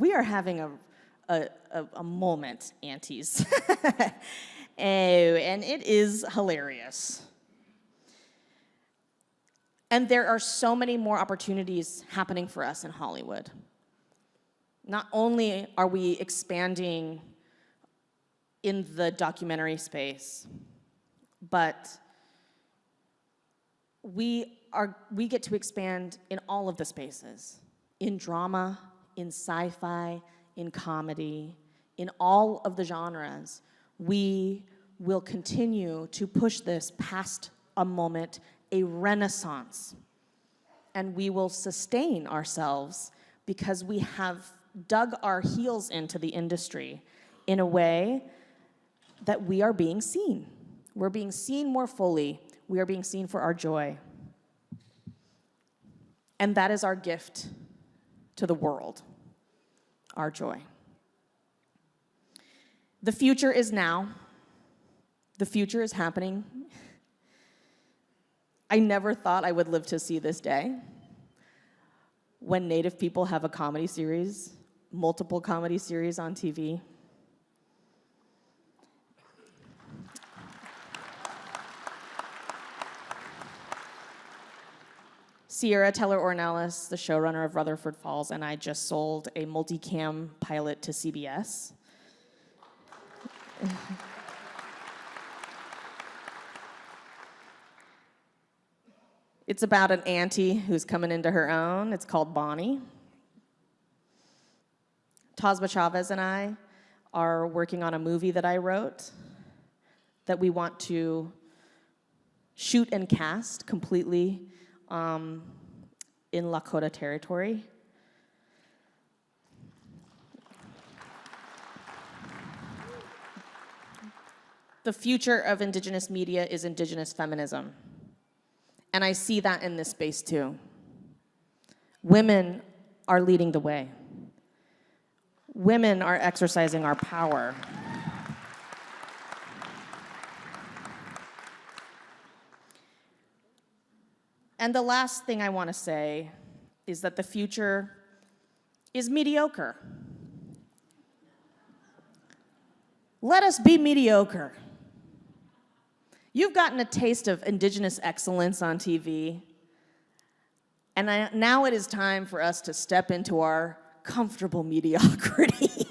We are having a moment, aunties. And it is hilarious. And there are so many more opportunities happening for us in Hollywood. Not only are we expanding in the documentary space, but we get to expand in all of the spaces, in drama, in sci-fi, in comedy, in all of the genres. We will continue to push this past a moment, a renaissance, and we will sustain ourselves because we have dug our heels into the industry in a way that we are being seen. We're being seen more fully. We are being seen for our joy. And that is our gift to the world, our joy. The future is now. The future is happening. I never thought I would live to see this day when Native people have a comedy series, multiple comedy series on TV. Sierra Teller Ornelas, the showrunner of Rutherford Falls, and I just sold a multicam pilot to CBS. It's about an auntie who's coming into her own. It's called Bonnie. Tazba Chavez and I are working on a movie that I wrote that we want to shoot and cast completely in Lakota territory. The future of Indigenous media is Indigenous feminism. And I see that in this space too. Women are leading the way. Women are exercising our power. And the last thing I want to say is that the future is mediocre. Let us be mediocre. You've gotten a taste of Indigenous excellence on TV, and now it is time for us to step into our comfortable mediocrity.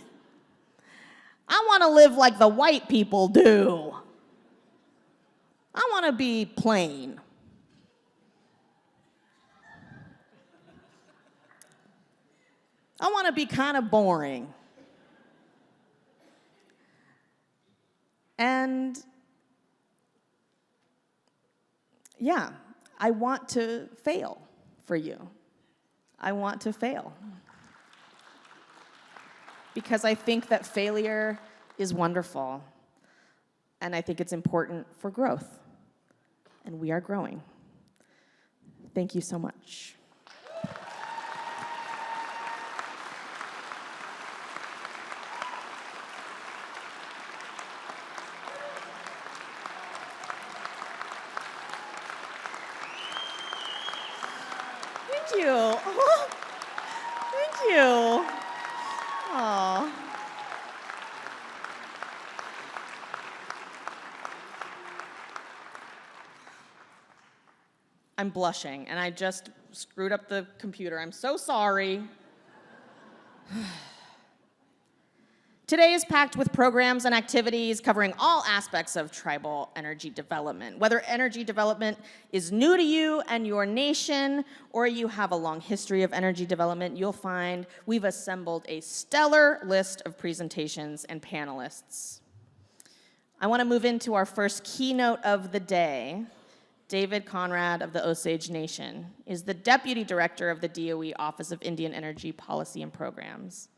I want to live like the white people do. I want to be plain. I want to be kind of boring. And yeah, I want to fail for you. I want to fail. Because I think that failure is wonderful. And I think it's important for growth. And we are growing. Thank you so much. Thank you. Oh, thank you. Oh. I'm blushing, and I just screwed up the computer. I'm so sorry. Today is packed with programs and activities covering all aspects of tribal energy development. Whether energy development is new to you and your nation, or you have a long history of energy development, you'll find we've assembled a stellar list of presentations and panelists. I want to move into our first keynote of the day. David Conrad of the Osage Nation is the Deputy Director of the DOE Office of Indian Energy Policy and Programs.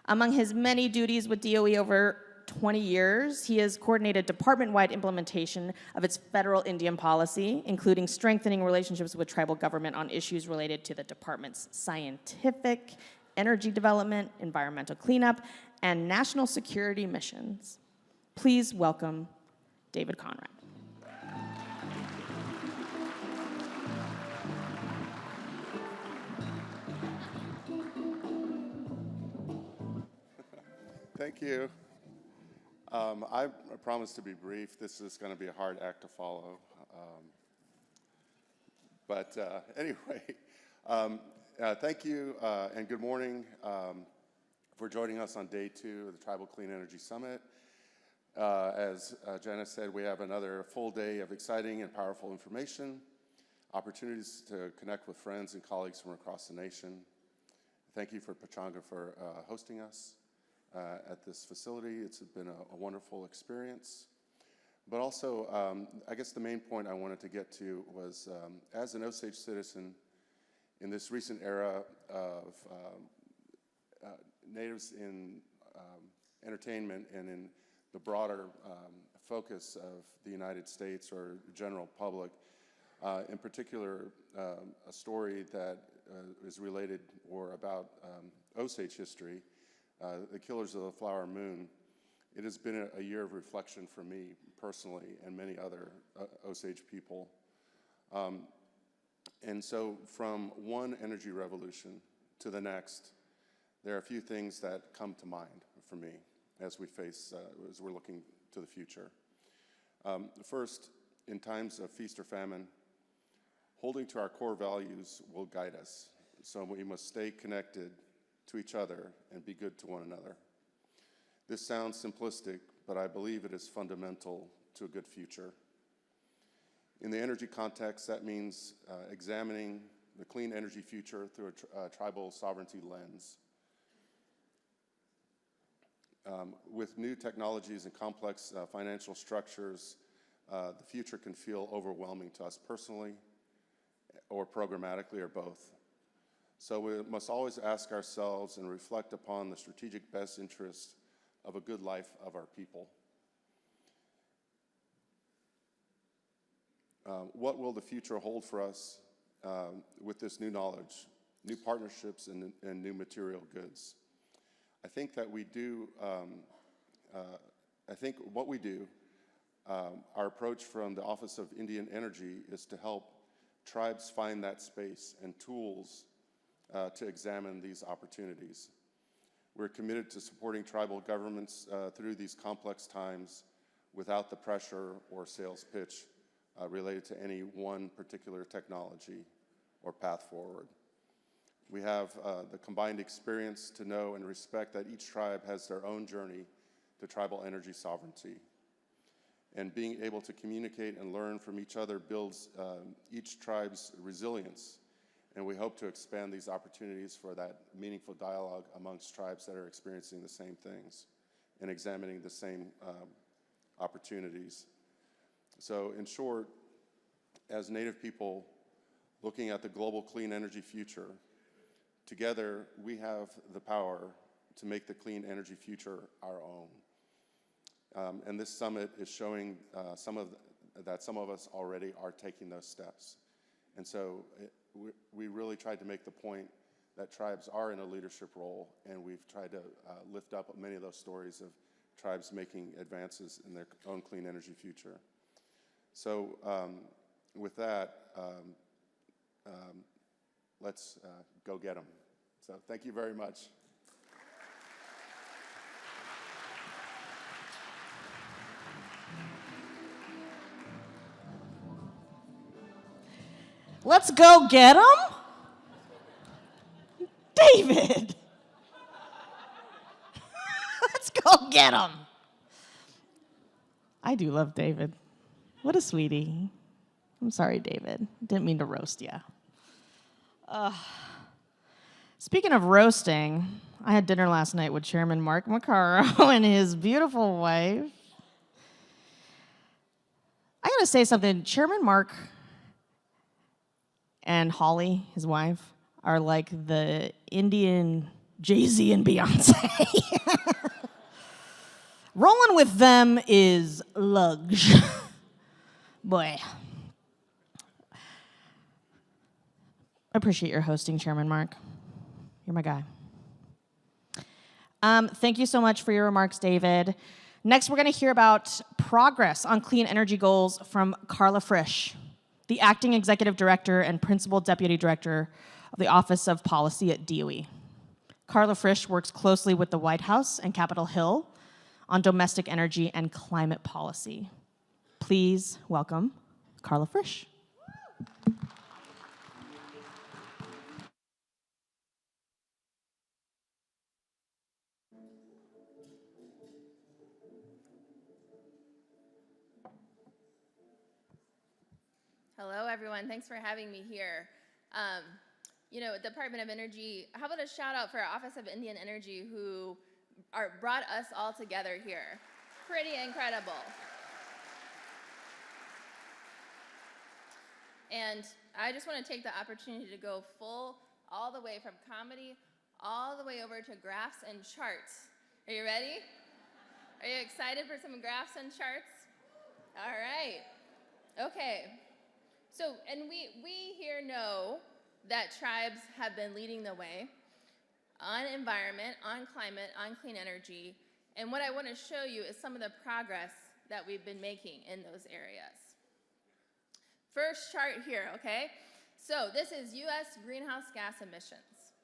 Among his many duties with DOE over 20 years, he has coordinated department-wide implementation of its federal Indian policy, including strengthening relationships with tribal government on issues related to the department's scientific, energy development, environmental cleanup, and national security missions. Please welcome David Conrad. Thank you. I promise to be brief. This is going to be a hard act to follow. Anyway, thank you and good morning for joining us on day 2 of the Tribal Clean Energy Summit. As Jana said, we have another full day of exciting and powerful information, opportunities to connect with friends and colleagues from across the nation. Thank you for Pechanga for hosting us at this facility. It's been a wonderful experience. But also, I guess the main point I wanted to get to was, as an Osage citizen in this recent era of natives in entertainment and in the broader focus of the United States or general public, in particular, a story that is related or about Osage history, the Killers of the Flower Moon. It has been a year of reflection for me personally and many other Osage people. And so from one energy revolution to the next, there are a few things that come to mind for me as we're looking to the future. First, in times of feast or famine, holding to our core values will guide us. So we must stay connected to each other and be good to one another. This sounds simplistic, but I believe it is fundamental to a good future. In the energy context, that means examining the clean energy future through a tribal sovereignty lens. With new technologies and complex financial structures, the future can feel overwhelming to us personally or programmatically or both. So we must always ask ourselves and reflect upon the strategic best interest of a good life of our people. What will the future hold for us with this new knowledge, new partnerships, and new material goods? I think that we do, our approach from the Office of Indian Energy is to help tribes find that space and tools to examine these opportunities. We're committed to supporting tribal governments through these complex times without the pressure or sales pitch related to any one particular technology or path forward. We have the combined experience to know and respect that each tribe has their own journey to tribal energy sovereignty. And being able to communicate and learn from each other builds each tribe's resilience. And we hope to expand these opportunities for that meaningful dialogue amongst tribes that are experiencing the same things and examining the same opportunities. So in short, as Native people looking at the global clean energy future, together we have the power to make the clean energy future our own. And this summit is showing that some of us already are taking those steps. And so we really tried to make the point that tribes are in a leadership role, and we've tried to lift up many of those stories of tribes making advances in their own clean energy future. So with that, let's go get them. So thank you very much. Let's go get him? David! Let's go get him. I do love David. What a sweetie. I'm sorry, David. Didn't mean to roast you. Speaking of roasting, I had dinner last night with Chairman Mark Maccaro and his beautiful wife. I gotta say something. Chairman Mark and Holly, his wife, are like the Indian Jay-Z and Beyonce. Rolling with them is lugs. Boy. I appreciate your hosting, Chairman Mark. You're my guy. Thank you so much for your remarks, David. Next, we're going to hear about progress on clean energy goals from Carla Frisch, the Acting Executive Director and Principal Deputy Director of the Office of Policy at DOE. Carla Frisch works closely with the White House and Capitol Hill on domestic energy and climate policy. Please welcome Carla Frisch. Hello, everyone. Thanks for having me here. Department of Energy, how about a shout out for our Office of Indian Energy who brought us all together here. Pretty incredible. And I just want to take the opportunity to go full, all the way from comedy, all the way over to graphs and charts. Are you ready? Are you excited for some graphs and charts? All right. Okay. So, and we here know that tribes have been leading the way on environment, on climate, on clean energy. And what I want to show you is some of the progress that we've been making in those areas. First chart here, okay? So this is US greenhouse gas emissions.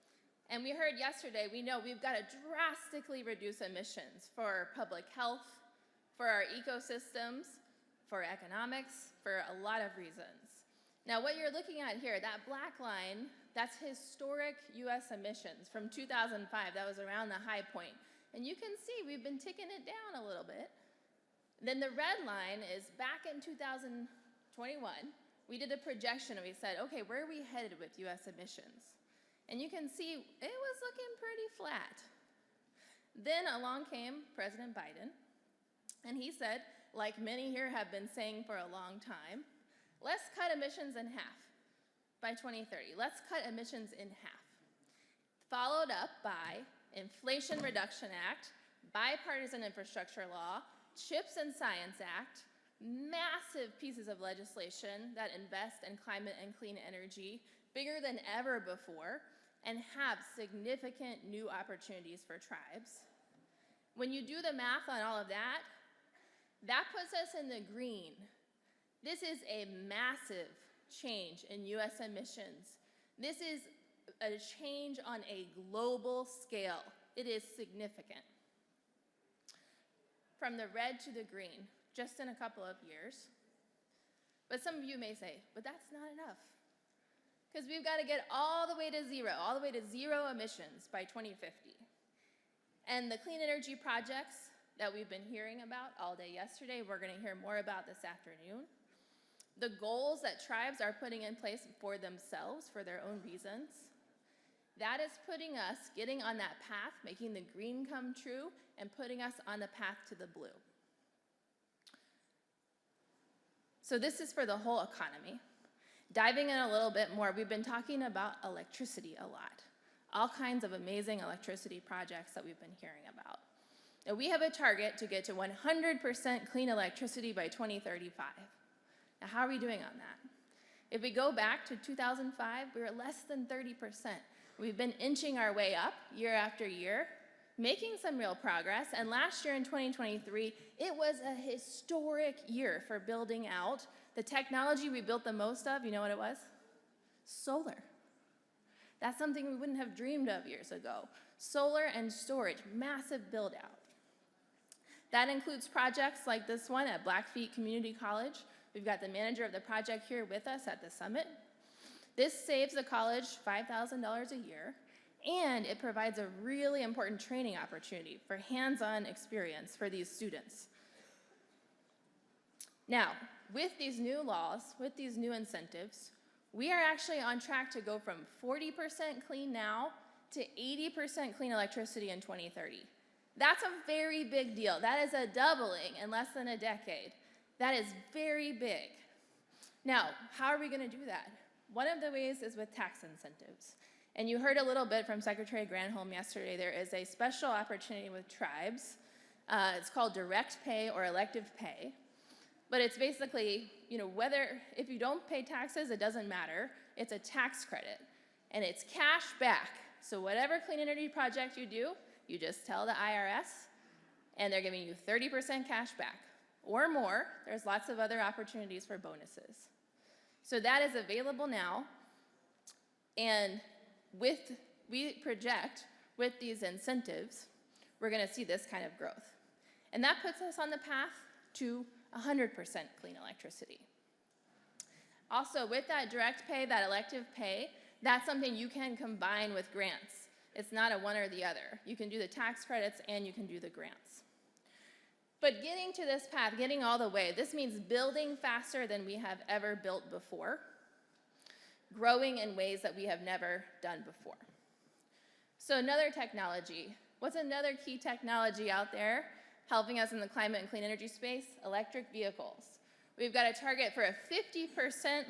And we heard yesterday, we know we've got to drastically reduce emissions for public health, for our ecosystems, for economics, for a lot of reasons. Now what you're looking at here, that black line, that's historic US emissions from 2005. That was around the high point. And you can see we've been ticking it down a little bit. Then the red line is back in 2021. We did a projection and we said, okay, where are we headed with US emissions? And you can see it was looking pretty flat. Then along came President Biden, and he said, like many here have been saying for a long time, let's cut emissions in half by 2030. Let's cut emissions in half. Followed up by Inflation Reduction Act, Bipartisan Infrastructure Law, CHIPS and Science Act, massive pieces of legislation that invest in climate and clean energy, bigger than ever before, and have significant new opportunities for tribes. When you do the math on all of that, that puts us in the green. This is a massive change in US emissions. This is a change on a global scale. It is significant. From the red to the green, just in a couple of years. But some of you may say, but that's not enough. Because we've got to get all the way to zero emissions by 2050. And the clean energy projects that we've been hearing about all day yesterday, we're going to hear more about this afternoon. The goals that tribes are putting in place for themselves, for their own reasons, that is putting us, getting on that path, making the green come true, and putting us on the path to the blue. So this is for the whole economy. Diving in a little bit more, we've been talking about electricity a lot. All kinds of amazing electricity projects that we've been hearing about. Now we have a target to get to 100% clean electricity by 2035. Now, how are we doing on that? If we go back to 2005, we were less than 30%. We've been inching our way up year after year, making some real progress, and last year in 2023, it was a historic year for building out the technology we built the most of. You know what it was? Solar. That's something we wouldn't have dreamed of years ago. Solar and storage, massive build out. That includes projects like this one at Blackfeet Community College. We've got the manager of the project here with us at the summit. This saves the college $5,000 a year, and it provides a really important training opportunity for hands-on experience for these students. Now, with these new laws, with these new incentives, we are actually on track to go from 40% clean now to 80% clean electricity in 2030. That's a very big deal. That is a doubling in less than a decade. That is very big. Now, how are we going to do that? One of the ways is with tax incentives. And you heard a little bit from Secretary Granholm yesterday. There is a special opportunity with tribes. It's called direct pay or elective pay. But it's basically, if you don't pay taxes, it doesn't matter. It's a tax credit. And it's cash back. So whatever clean energy project you do, you just tell the IRS, and they're giving you 30% cash back. Or more. There's lots of other opportunities for bonuses. So that is available now, and we project with these incentives, we're going to see this kind of growth. And that puts us on the path to 100% clean electricity. Also, with that direct pay, that elective pay, that's something you can combine with grants. It's not a one or the other. You can do the tax credits and you can do the grants. But getting to this path, getting all the way, this means building faster than we have ever built before, growing in ways that we have never done before. So another technology, what's another key technology out there helping us in the climate and clean energy space? Electric vehicles. We've got a target for a 50%,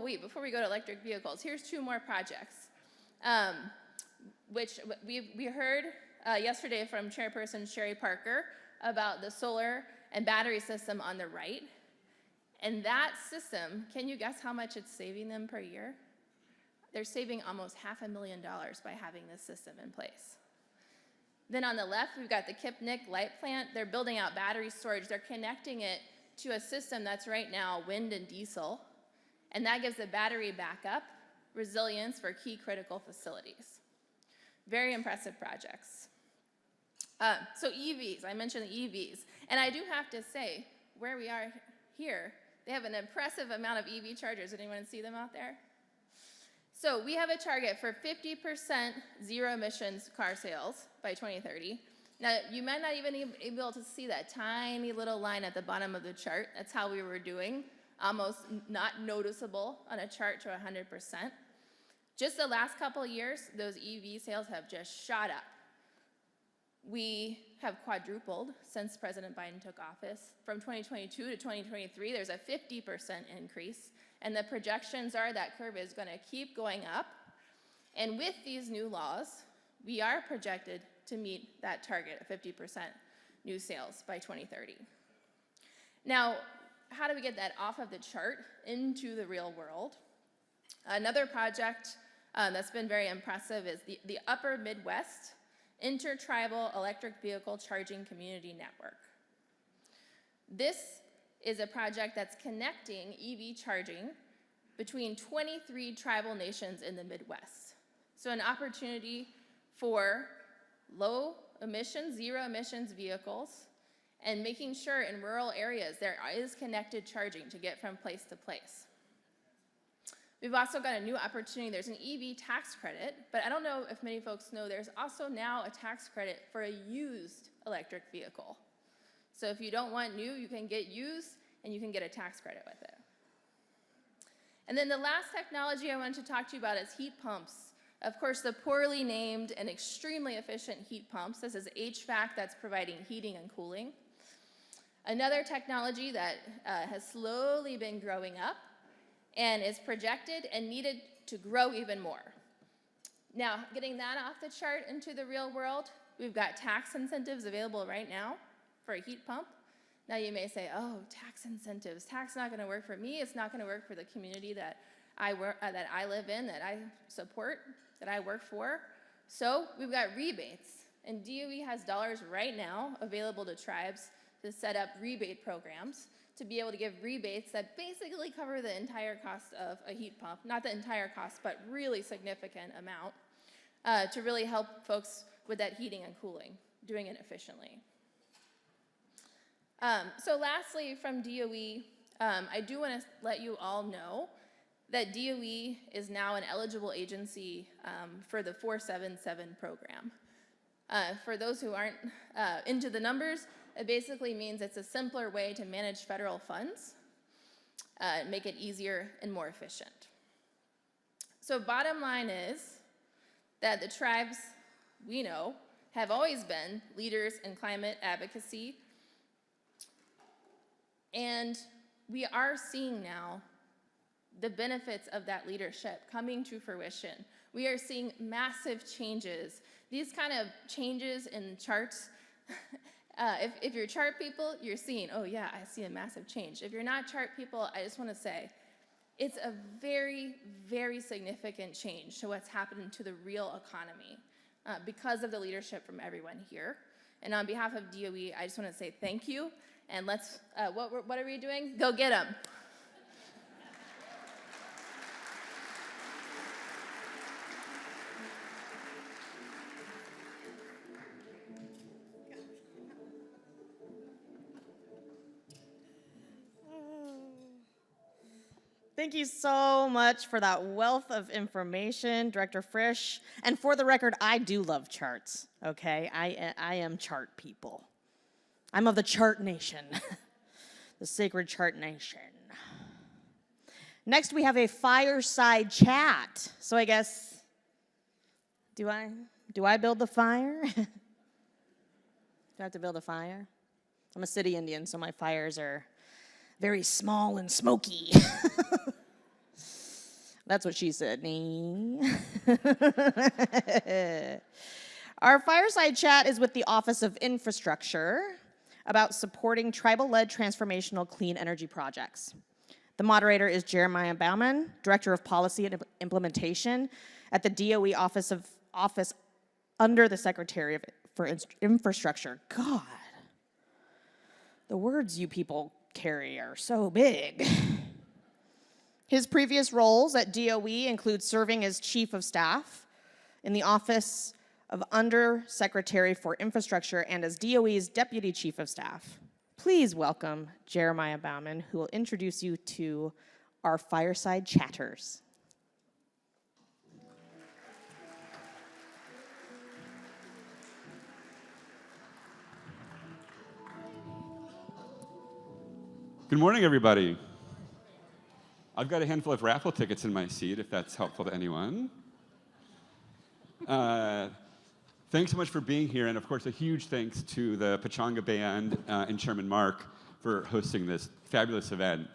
wait, before we go to electric vehicles, here's 2 more projects, which we heard yesterday from Chairperson Sherry Parker about the solar and battery system on the right. And that system, can you guess how much it's saving them per year? They're saving almost $500,000 by having this system in place. Then on the left, we've got the Kipnick light plant. They're building out battery storage. They're connecting it to a system that's right now wind and diesel, and that gives the battery backup, resilience for key critical facilities. Very impressive projects. So EVs, I mentioned the EVs, and I do have to say, where we are here, they have an impressive amount of EV chargers. Anyone see them out there? So we have a target for 50% zero emissions car sales by 2030. Now, you might not even be able to see that tiny little line at the bottom of the chart. That's how we were doing, almost not noticeable on a chart to 100%. Just the last couple of years, those EV sales have just shot up. We have quadrupled since President Biden took office. From 2022 to 2023, there's a 50% increase, and the projections are that curve is going to keep going up. And with these new laws, we are projected to meet that target of 50% new sales by 2030. Now, how do we get that off of the chart into the real world? Another project that's been very impressive is the Upper Midwest Intertribal Electric Vehicle Charging Community Network. This is a project that's connecting EV charging between 23 tribal nations in the Midwest. So an opportunity for low emissions, zero emissions vehicles, and making sure in rural areas there is connected charging to get from place to place. We've also got a new opportunity. There's an EV tax credit, but I don't know if many folks know there's also now a tax credit for a used electric vehicle. So if you don't want new, you can get used and you can get a tax credit with it. And then the last technology I wanted to talk to you about is heat pumps. Of course, the poorly named and extremely efficient heat pumps. This is HVAC that's providing heating and cooling. Another technology that has slowly been growing up and is projected and needed to grow even more. Now, getting that off the chart into the real world, we've got tax incentives available right now for a heat pump. Now you may say, oh, tax incentives. Tax is not going to work for me. It's not going to work for the community that I live in, that I support, that I work for. So we've got rebates, and DOE has dollars right now available to tribes to set up rebate programs to be able to give rebates that basically cover the entire cost of a heat pump, not the entire cost, but really significant amount to really help folks with that heating and cooling, doing it efficiently. So lastly, from DOE, I do want to let you all know that DOE is now an eligible agency for the 477 program. For those who aren't into the numbers, it basically means it's a simpler way to manage federal funds, make it easier and more efficient. So bottom line is that the tribes, we know, have always been leaders in climate advocacy, and we are seeing now the benefits of that leadership coming to fruition. We are seeing massive changes. These kind of changes in charts, if you're chart people, you're seeing, oh yeah, I see a massive change. If you're not chart people, I just want to say, it's a very, very significant change to what's happened to the real economy because of the leadership from everyone here. And on behalf of DOE, I just want to say thank you, and let's, what are we doing? Go get them. Thank you so much for that wealth of information, Director Frisch. And for the record, I do love charts, okay? I am chart people. I'm of the chart nation, the sacred chart nation. Next, we have a fireside chat. So I guess, do I build the fire? Do I have to build a fire? I'm a city Indian, so my fires are very small and smoky. That's what she said. Our fireside chat is with the Office of Infrastructure about supporting tribal-led transformational clean energy projects. The moderator is Jeremiah Bauman, Director of Policy and Implementation at the DOE Office under the Secretary for Infrastructure. God, the words you people carry are so big. His previous roles at DOE include serving as Chief of Staff in the Office of Under Secretary for Infrastructure and as DOE's Deputy Chief of Staff. Please welcome Jeremiah Bauman, who will introduce you to our fireside chatters. Good morning, everybody. I've got a handful of raffle tickets in my seat, if that's helpful to anyone. Thanks so much for being here, and of course, a huge thanks to the Pechanga Band and Chairman Mark for hosting this fabulous event.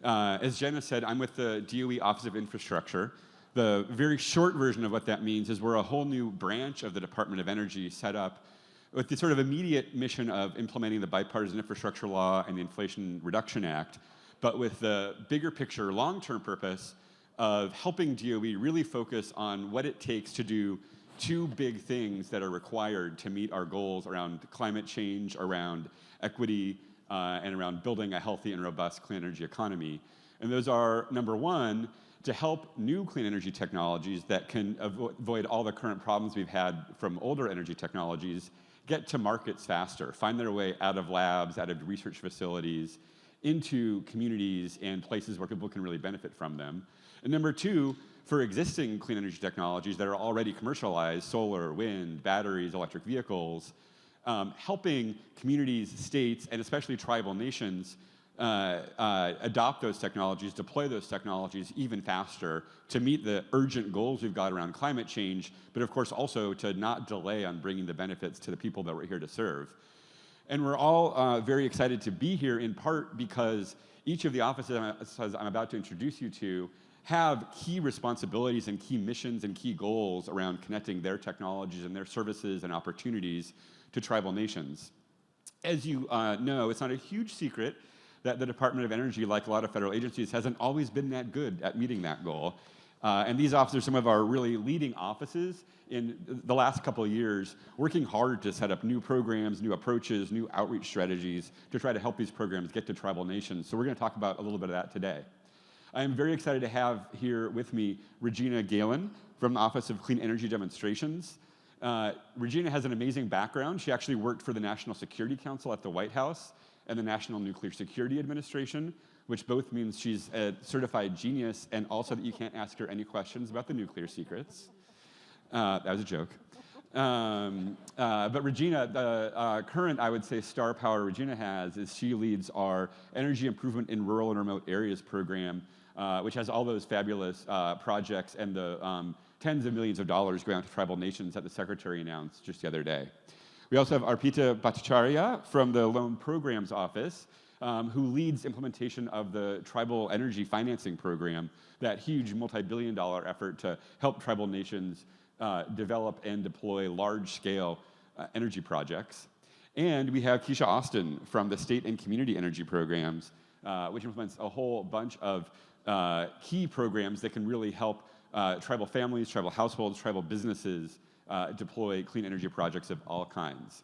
As Jana said, I'm with the DOE Office of Infrastructure. The very short version of what that means is we're a whole new branch of the Department of Energy set up with the sort of immediate mission of implementing the Bipartisan Infrastructure Law and the Inflation Reduction Act, but with the bigger picture, long-term purpose of helping DOE really focus on what it takes to do two big things that are required to meet our goals around climate change, around equity, and around building a healthy and robust clean energy economy. And those are, number one, to help new clean energy technologies that can avoid all the current problems we've had from older energy technologies get to markets faster, find their way out of labs, out of research facilities, into communities and places where people can really benefit from them. And number two, for existing clean energy technologies that are already commercialized, solar, wind, batteries, electric vehicles, helping communities, states, and especially tribal nations adopt those technologies, deploy those technologies even faster to meet the urgent goals we've got around climate change, but of course also to not delay on bringing the benefits to the people that we're here to serve. And we're all very excited to be here in part because each of the offices I'm about to introduce you to have key responsibilities and key missions and key goals around connecting their technologies and their services and opportunities to tribal nations. As you know, it's not a huge secret that the Department of Energy, like a lot of federal agencies, hasn't always been that good at meeting that goal. And these offices are some of our really leading offices in the last couple of years, working hard to set up new programs, new approaches, new outreach strategies to try to help these programs get to tribal nations. So we're going to talk about a little bit of that today. I am very excited to have here with me Regina Galen from the Office of Clean Energy Demonstrations. Regina has an amazing background. She actually worked for the National Security Council at the White House and the National Nuclear Security Administration, which both means she's a certified genius and also that you can't ask her any questions about the nuclear secrets. That was a joke. But Regina, the current, I would say, star power Regina has is she leads our Energy Improvement in Rural and Remote Areas program, which has all those fabulous projects and the tens of millions of dollars going out to tribal nations that the Secretary announced just the other day. We also have Arpita Bhattacharya from the Loan Programs Office, who leads implementation of the Tribal Energy Financing Program, that huge multi-billion-dollar effort to help tribal nations develop and deploy large-scale energy projects. And we have Keisha Austin from the State and Community Energy Programs, which implements a whole bunch of key programs that can really help tribal families, tribal households, tribal businesses deploy clean energy projects of all kinds.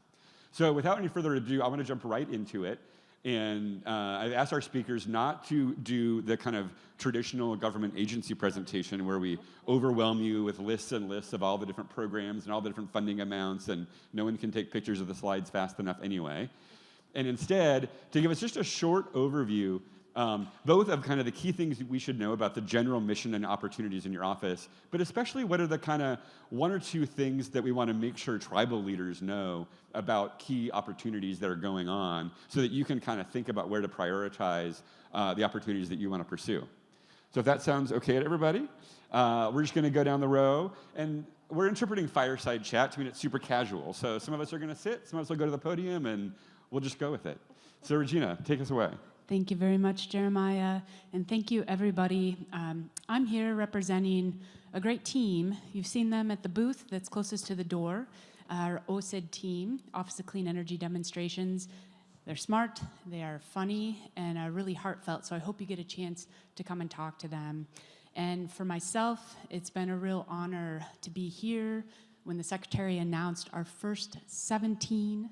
So without any further ado, I want to jump right into it. And I've asked our speakers not to do the kind of traditional government agency presentation where we overwhelm you with lists and lists of all the different programs and all the different funding amounts, and no one can take pictures of the slides fast enough anyway. And instead, to give us just a short overview both of kind of the key things we should know about the general mission and opportunities in your office, but especially what are the kind of 1 or 2 things that we want to make sure tribal leaders know about key opportunities that are going on so that you can kind of think about where to prioritize the opportunities that you want to pursue. So if that sounds okay to everybody, we're just going to go down the row, and we're interpreting Fireside chat to mean it's super casual. So some of us are going to sit, some of us will go to the podium, and we'll just go with it. So Regina, take us away. Thank you very much, Jeremiah, and thank you, everybody. I'm here representing a great team. You've seen them at the booth that's closest to the door, our OSED team, Office of Clean Energy Demonstrations. They're smart, they are funny, and are really heartfelt, so I hope you get a chance to come and talk to them. And for myself, it's been a real honor to be here when the Secretary announced our first 17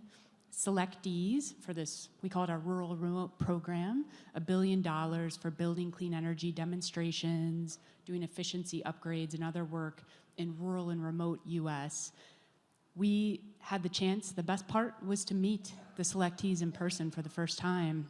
selectees for this, we call it our Rural Remote Program, $1 billion for building clean energy demonstrations, doing efficiency upgrades and other work in rural and remote US. We had the chance, the best part was to meet the selectees in person for the first time.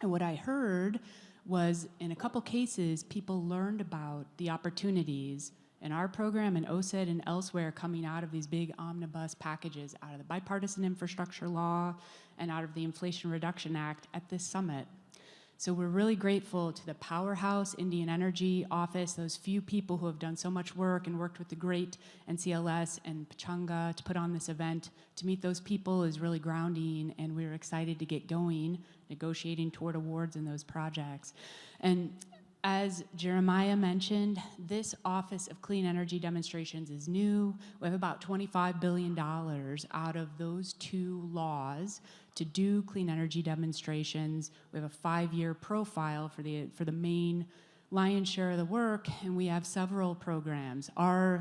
And what I heard was, in a couple cases, people learned about the opportunities in our program and OSED and elsewhere coming out of these big omnibus packages, out of the bipartisan infrastructure law and out of the Inflation Reduction Act at this summit. So we're really grateful to the Powerhouse Indian Energy Office, those few people who have done so much work and worked with the great NCLS and Pechanga to put on this event. To meet those people is really grounding, and we're excited to get going, negotiating toward awards in those projects. And as Jeremiah mentioned, this Office of Clean Energy Demonstrations is new. We have about $25 billion out of those 2 laws to do clean energy demonstrations. We have a 5-year profile for the main lion's share of the work, and we have several programs.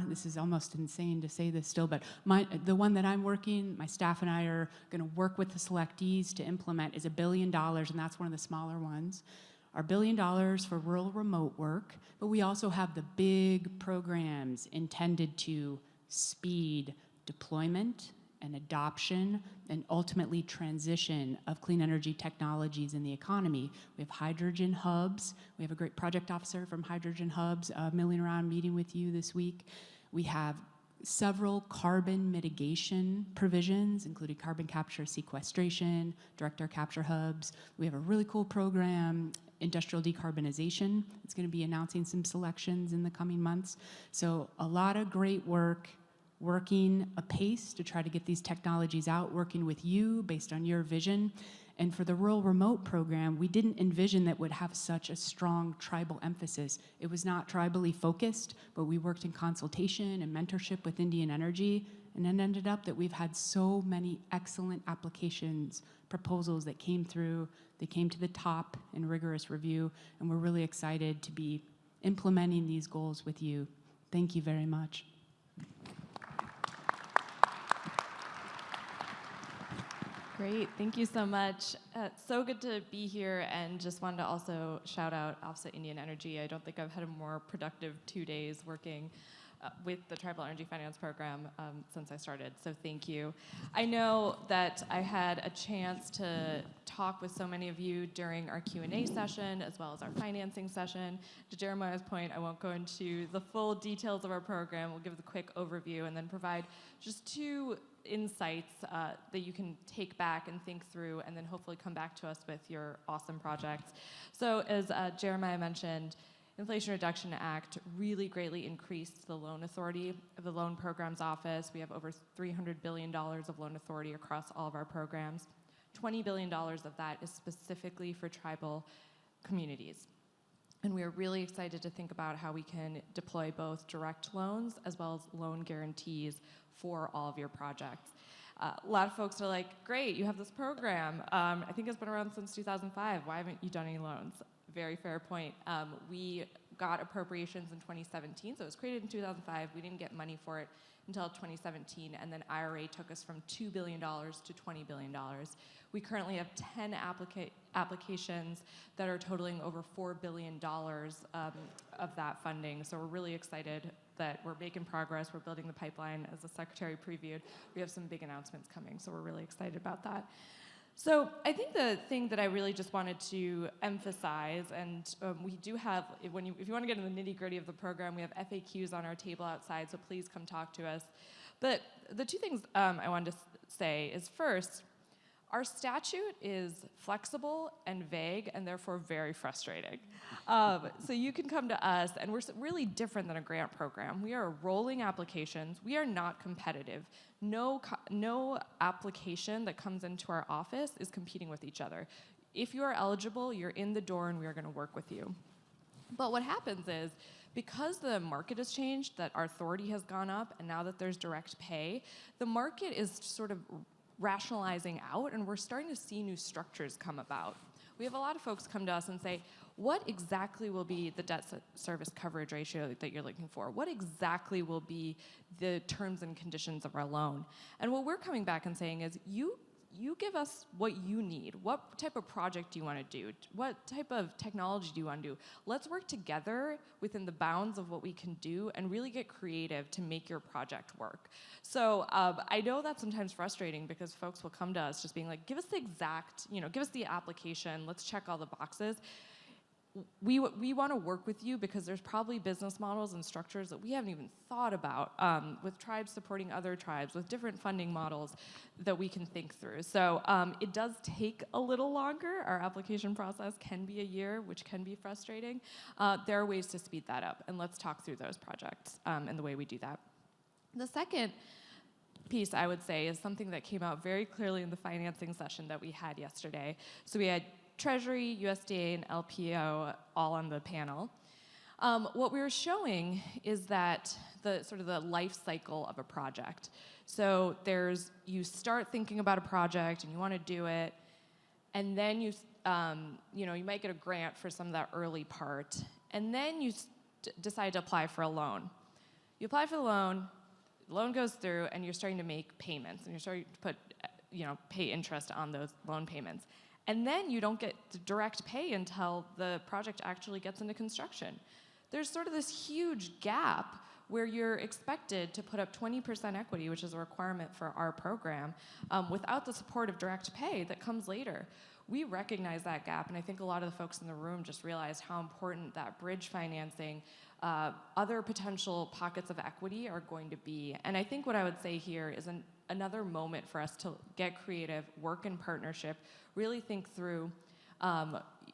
This is almost insane to say this still, but the one that I'm working, my staff and I are going to work with the selectees to implement is $1 billion, and that's one of the smaller ones. Our $1 billion for rural remote work, but we also have the big programs intended to speed deployment and adoption and ultimately transition of clean energy technologies in the economy. We have hydrogen hubs. We have a great project officer from Hydrogen Hubs milling around meeting with you this week. We have several carbon mitigation provisions, including carbon capture sequestration, direct air capture hubs. We have a really cool program, industrial decarbonization. It's going to be announcing some selections in the coming months. So a lot of great work, working apace to try to get these technologies out, working with you based on your vision. And for the Rural Remote Program, we didn't envision that would have such a strong tribal emphasis. It was not tribally focused, but we worked in consultation and mentorship with Indian Energy, and it ended up that we've had so many excellent applications, proposals that came through. They came to the top in rigorous review, and we're really excited to be implementing these goals with you. Thank you very much. Great, thank you so much. So good to be here, and just wanted to also shout out Office of Indian Energy. I don't think I've had a more productive 2 days working with the Tribal Energy Finance Program since I started, so thank you. I know that I had a chance to talk with so many of you during our Q&A session, as well as our financing session. To Jeremiah's point, I won't go into the full details of our program. We'll give the quick overview and then provide just 2 insights that you can take back and think through, and then hopefully come back to us with your awesome projects. So as Jeremiah mentioned, Inflation Reduction Act really greatly increased the loan authority of the Loan Programs Office. We have over $300 billion of loan authority across all of our programs. $20 billion of that is specifically for tribal communities. And we are really excited to think about how we can deploy both direct loans as well as loan guarantees for all of your projects. A lot of folks are like, great, you have this program. I think it's been around since 2005. Why haven't you done any loans? Very fair point. We got appropriations in 2017, so it was created in 2005. We didn't get money for it until 2017, and then IRA took us from $2 billion to $20 billion. We currently have 10 applications that are totaling over $4 billion of that funding, so we're really excited that we're making progress. We're building the pipeline. As the Secretary previewed, we have some big announcements coming, so we're really excited about that. So I think the thing that I really just wanted to emphasize, and we do have, if you want to get in the nitty-gritty of the program, we have FAQs on our table outside, so please come talk to us. But the two things I wanted to say is, first, our statute is flexible and vague and therefore very frustrating. So you can come to us, and we're really different than a grant program. We are rolling applications. We are not competitive. No application that comes into our office is competing with each other. If you are eligible, you're in the door and we are going to work with you. But what happens is, because the market has changed, that our authority has gone up, and now that there's direct pay, the market is sort of rationalizing out, and we're starting to see new structures come about. We have a lot of folks come to us and say, what exactly will be the debt service coverage ratio that you're looking for? What exactly will be the terms and conditions of our loan? And what we're coming back and saying is, you give us what you need. What type of project do you want to do? What type of technology do you want to do? Let's work together within the bounds of what we can do and really get creative to make your project work. So I know that's sometimes frustrating because folks will come to us just being like, give us the exact, give us the application, let's check all the boxes. We want to work with you because there's probably business models and structures that we haven't even thought about with tribes supporting other tribes, with different funding models that we can think through. So it does take a little longer. Our application process can be a year, which can be frustrating. There are ways to speed that up, and let's talk through those projects and the way we do that. The second piece, I would say, is something that came out very clearly in the financing session that we had yesterday. So we had Treasury, USDA, and LPO all on the panel. What we were showing is that the sort of the life cycle of a project. So you start thinking about a project and you want to do it, and then you might get a grant for some of that early part, and then you decide to apply for a loan. You apply for the loan goes through, and you're starting to make payments, and you're starting to put, pay interest on those loan payments. And then you don't get direct pay until the project actually gets into construction. There's sort of this huge gap where you're expected to put up 20% equity, which is a requirement for our program, without the support of direct pay that comes later. We recognize that gap, and I think a lot of the folks in the room just realized how important that bridge financing, other potential pockets of equity are going to be. And I think what I would say here is another moment for us to get creative, work in partnership, really think through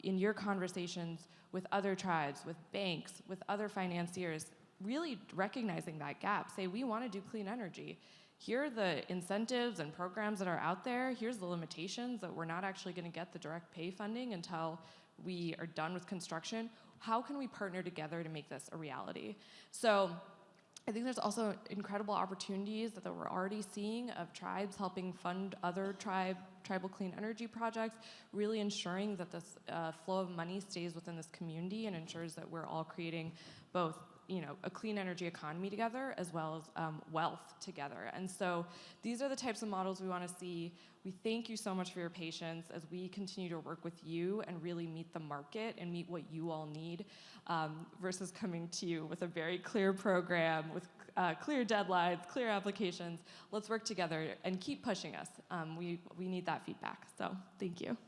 in your conversations with other tribes, with banks, with other financiers, really recognizing that gap. Say, we want to do clean energy. Here are the incentives and programs that are out there. Here's the limitations that we're not actually going to get the direct pay funding until we are done with construction. How can we partner together to make this a reality? So I think there's also incredible opportunities that we're already seeing of tribes helping fund other tribal clean energy projects, really ensuring that this flow of money stays within this community and ensures that we're all creating both a clean energy economy together as well as wealth together. And so these are the types of models we want to see. We thank you so much for your patience as we continue to work with you and really meet the market and meet what you all need versus coming to you with a very clear program with clear deadlines, clear applications. Let's work together and keep pushing us. We need that feedback. So thank you.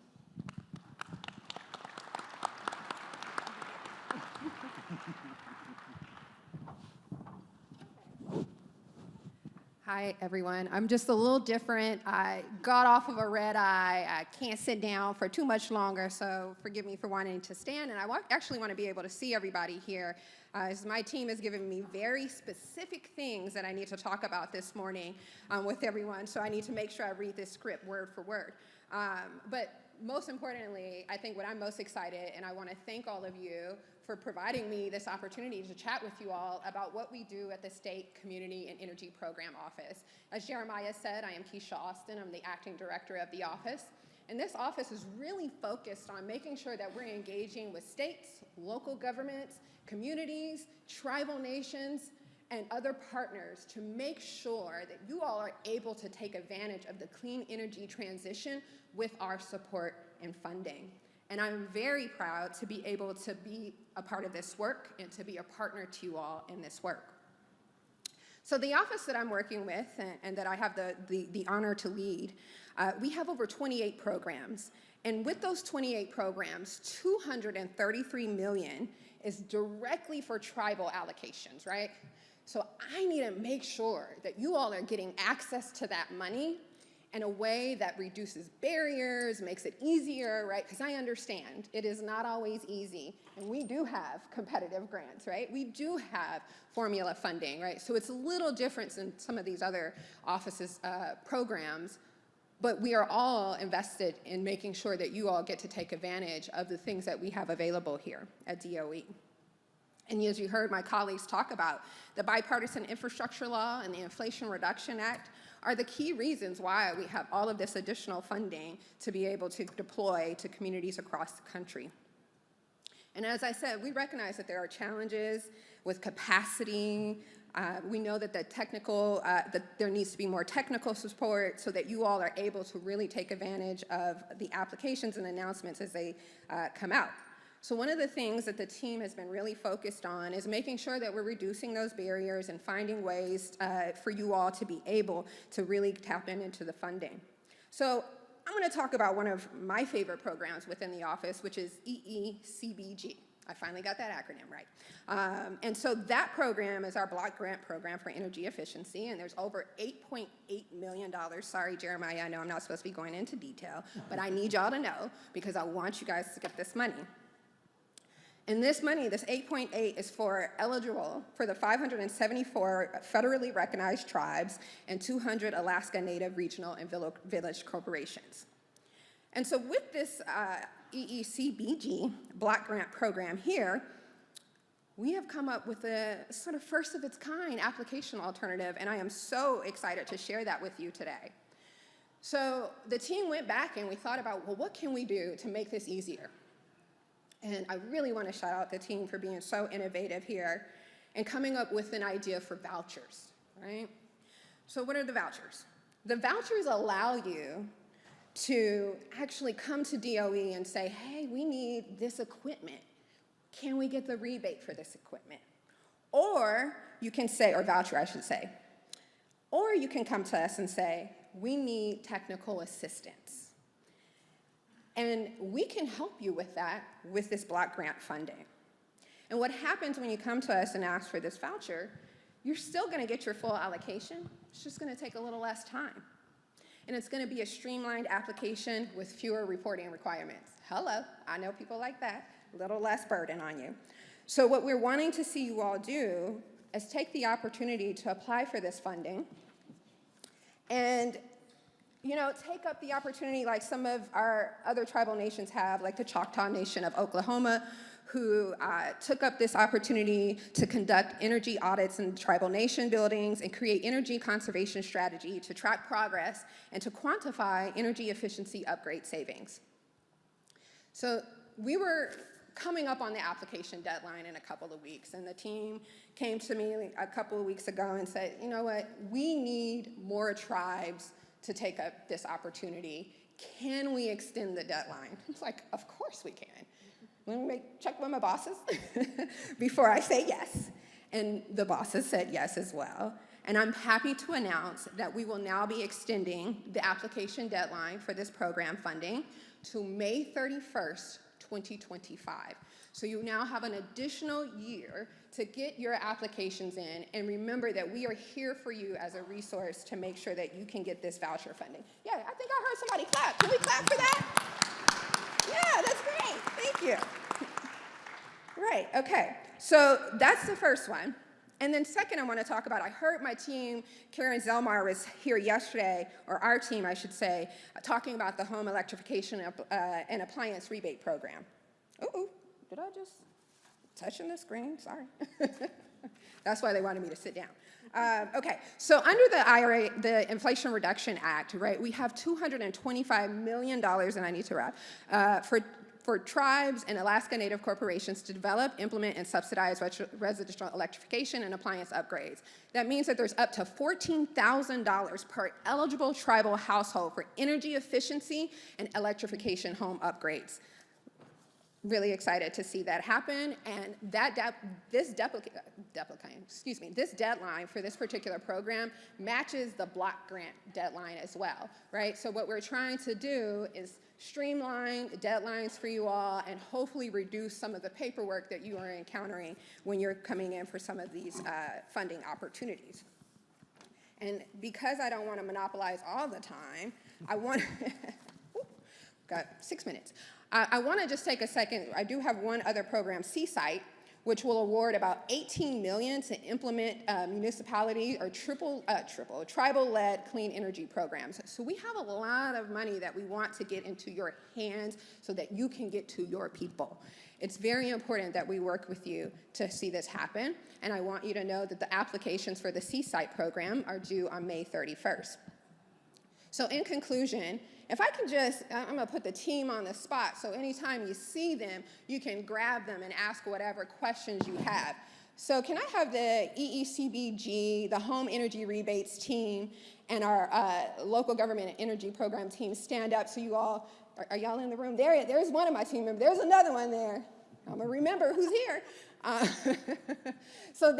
Hi, everyone. I'm just a little different. I got off of a red eye. I can't sit down for too much longer, so forgive me for wanting to stand. And I actually want to be able to see everybody here, as my team has given me very specific things that I need to talk about this morning with everyone, so I need to make sure I read this script word for word. But most importantly, I think what I'm most excited, and I want to thank all of you for providing me this opportunity to chat with you all about what we do at the State Community and Energy Program Office. As Jeremiah said, I am Keisha Austin. I'm the acting director of the office. And this office is really focused on making sure that we're engaging with states, local governments, communities, tribal nations, and other partners to make sure that you all are able to take advantage of the clean energy transition with our support and funding. And I'm very proud to be able to be a part of this work and to be a partner to you all in this work. So the office that I'm working with and that I have the honor to lead, we have over 28 programs. And with those 28 programs, 233 million is directly for tribal allocations, right? So I need to make sure that you all are getting access to that money in a way that reduces barriers, makes it easier, right? Because I understand it is not always easy, and we do have competitive grants, right? We do have formula funding, right? So it's a little different than some of these other offices' programs, but we are all invested in making sure that you all get to take advantage of the things that we have available here at DOE. And as you heard my colleagues talk about, the Bipartisan Infrastructure Law and the Inflation Reduction Act are the key reasons why we have all of this additional funding to be able to deploy to communities across the country. And as I said, we recognize that there are challenges with capacity. We know that that there needs to be more technical support so that you all are able to really take advantage of the applications and announcements as they come out. So one of the things that the team has been really focused on is making sure that we're reducing those barriers and finding ways for you all to be able to really tap into the funding. So I'm going to talk about one of my favorite programs within the office, which is EECBG. I finally got that acronym right. And so that program is our block grant program for energy efficiency, and there's over $8.8 million. Sorry, Jeremiah, I know I'm not supposed to be going into detail, but I need y'all to know because I want you guys to get this money. And this money, this 8.8, is eligible for the 574 federally recognized tribes and 200 Alaska Native regional and village corporations. And so with this EECBG block grant program here, we have come up with a sort of first of its kind application alternative, and I am so excited to share that with you today. So the team went back and we thought about, well, what can we do to make this easier? And I really want to shout out the team for being so innovative here and coming up with an idea for vouchers, right? So what are the vouchers? The vouchers allow you to actually come to DOE and say, hey, we need this equipment. Can we get the rebate for this equipment? Or you can say, or voucher, I should say. Or you can come to us and say, we need technical assistance. And we can help you with that with this block grant funding. And what happens when you come to us and ask for this voucher, you're still going to get your full allocation. It's just going to take a little less time. And it's going to be a streamlined application with fewer reporting requirements. Hello, I know people like that. A little less burden on you. So what we're wanting to see you all do is take the opportunity to apply for this funding and take up the opportunity like some of our other tribal nations have, like the Choctaw Nation of Oklahoma, who took up this opportunity to conduct energy audits in tribal nation buildings and create energy conservation strategy to track progress and to quantify energy efficiency upgrade savings. So we were coming up on the application deadline in a couple of weeks, and the team came to me a couple of weeks ago and said, you know what, we need more tribes to take up this opportunity. Can we extend the deadline? It's like, of course we can. Let me check with my bosses before I say yes. And the bosses said yes as well. And I'm happy to announce that we will now be extending the application deadline for this program funding to May 31st, 2025. So you now have an additional year to get your applications in, and remember that we are here for you as a resource to make sure that you can get this voucher funding. Yeah, I think I heard somebody clap. Can we clap for that? Yeah, that's great. Thank you. Right, okay. So that's the first one. And then second, I want to talk about, I heard my team, Karen Zelmar was here yesterday, or our team, I should say, talking about the home electrification and appliance rebate program. Uh-oh, did I just touching the screen? Sorry. That's why they wanted me to sit down. Okay, so under the IRA, the Inflation Reduction Act, right, we have $225 million, and I need to wrap, for tribes and Alaska Native corporations to develop, implement, and subsidize residential electrification and appliance upgrades. That means that there's up to $14,000 per eligible tribal household for energy efficiency and electrification home upgrades. really excited to see that happen, and this deadline for this particular program matches the block grant deadline as well, right? So what we're trying to do is streamline deadlines for you all and hopefully reduce some of the paperwork that you are encountering when you're coming in for some of these funding opportunities. And because I don't want to monopolize all the time, I want got 6 minutes. I want to just take a second. I do have one other program, Seasite, which will award about $18 million to implement municipality or tribal-led clean energy programs. So we have a lot of money that we want to get into your hands so that you can get to your people. It's very important that we work with you to see this happen, and I want you to know that the applications for the Seasite program are due on May 31st. So in conclusion, if I can just, I'm gonna put the team on the spot, so anytime you see them, you can grab them and ask whatever questions you have. So can I have the EECBG, the Home Energy Rebates team, and our local government and energy program team stand up so you all, are y'all in the room? There's one of my team members, there's another one there. I'm gonna remember who's here. So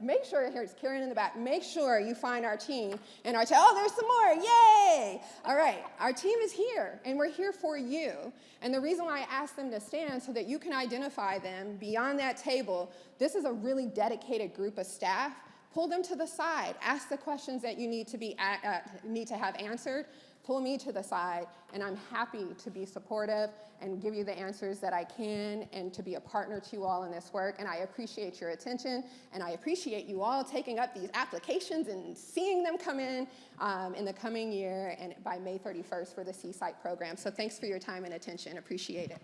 make sure, here's Karen in the back, make sure you find our team and oh, there's some more, yay! All right, our team is here and we're here for you. And the reason why I asked them to stand so that you can identify them beyond that table, this is a really dedicated group of staff. Pull them to the side, ask the questions that you need to have answered, pull me to the side, and I'm happy to be supportive and give you the answers that I can and to be a partner to you all in this work. And I appreciate your attention, and I appreciate you all taking up these applications and seeing them come in the coming year and by May 31st for the Seasite program. So thanks for your time and attention. Appreciate it.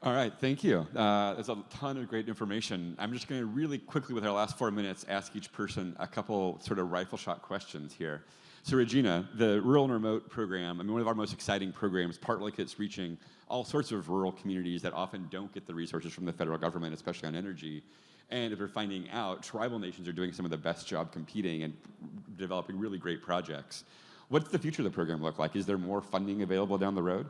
All right, thank you. There's a ton of great information. I'm just going to really quickly, with our last 4 minutes, ask each person a couple sort of rifle shot questions here. So Regina, the Rural and Remote program, I mean, one of our most exciting programs, partly because it's reaching all sorts of rural communities that often don't get the resources from the federal government, especially on energy. And if you're finding out, tribal nations are doing some of the best job competing and developing really great projects. What's the future of the program look like? Is there more funding available down the road?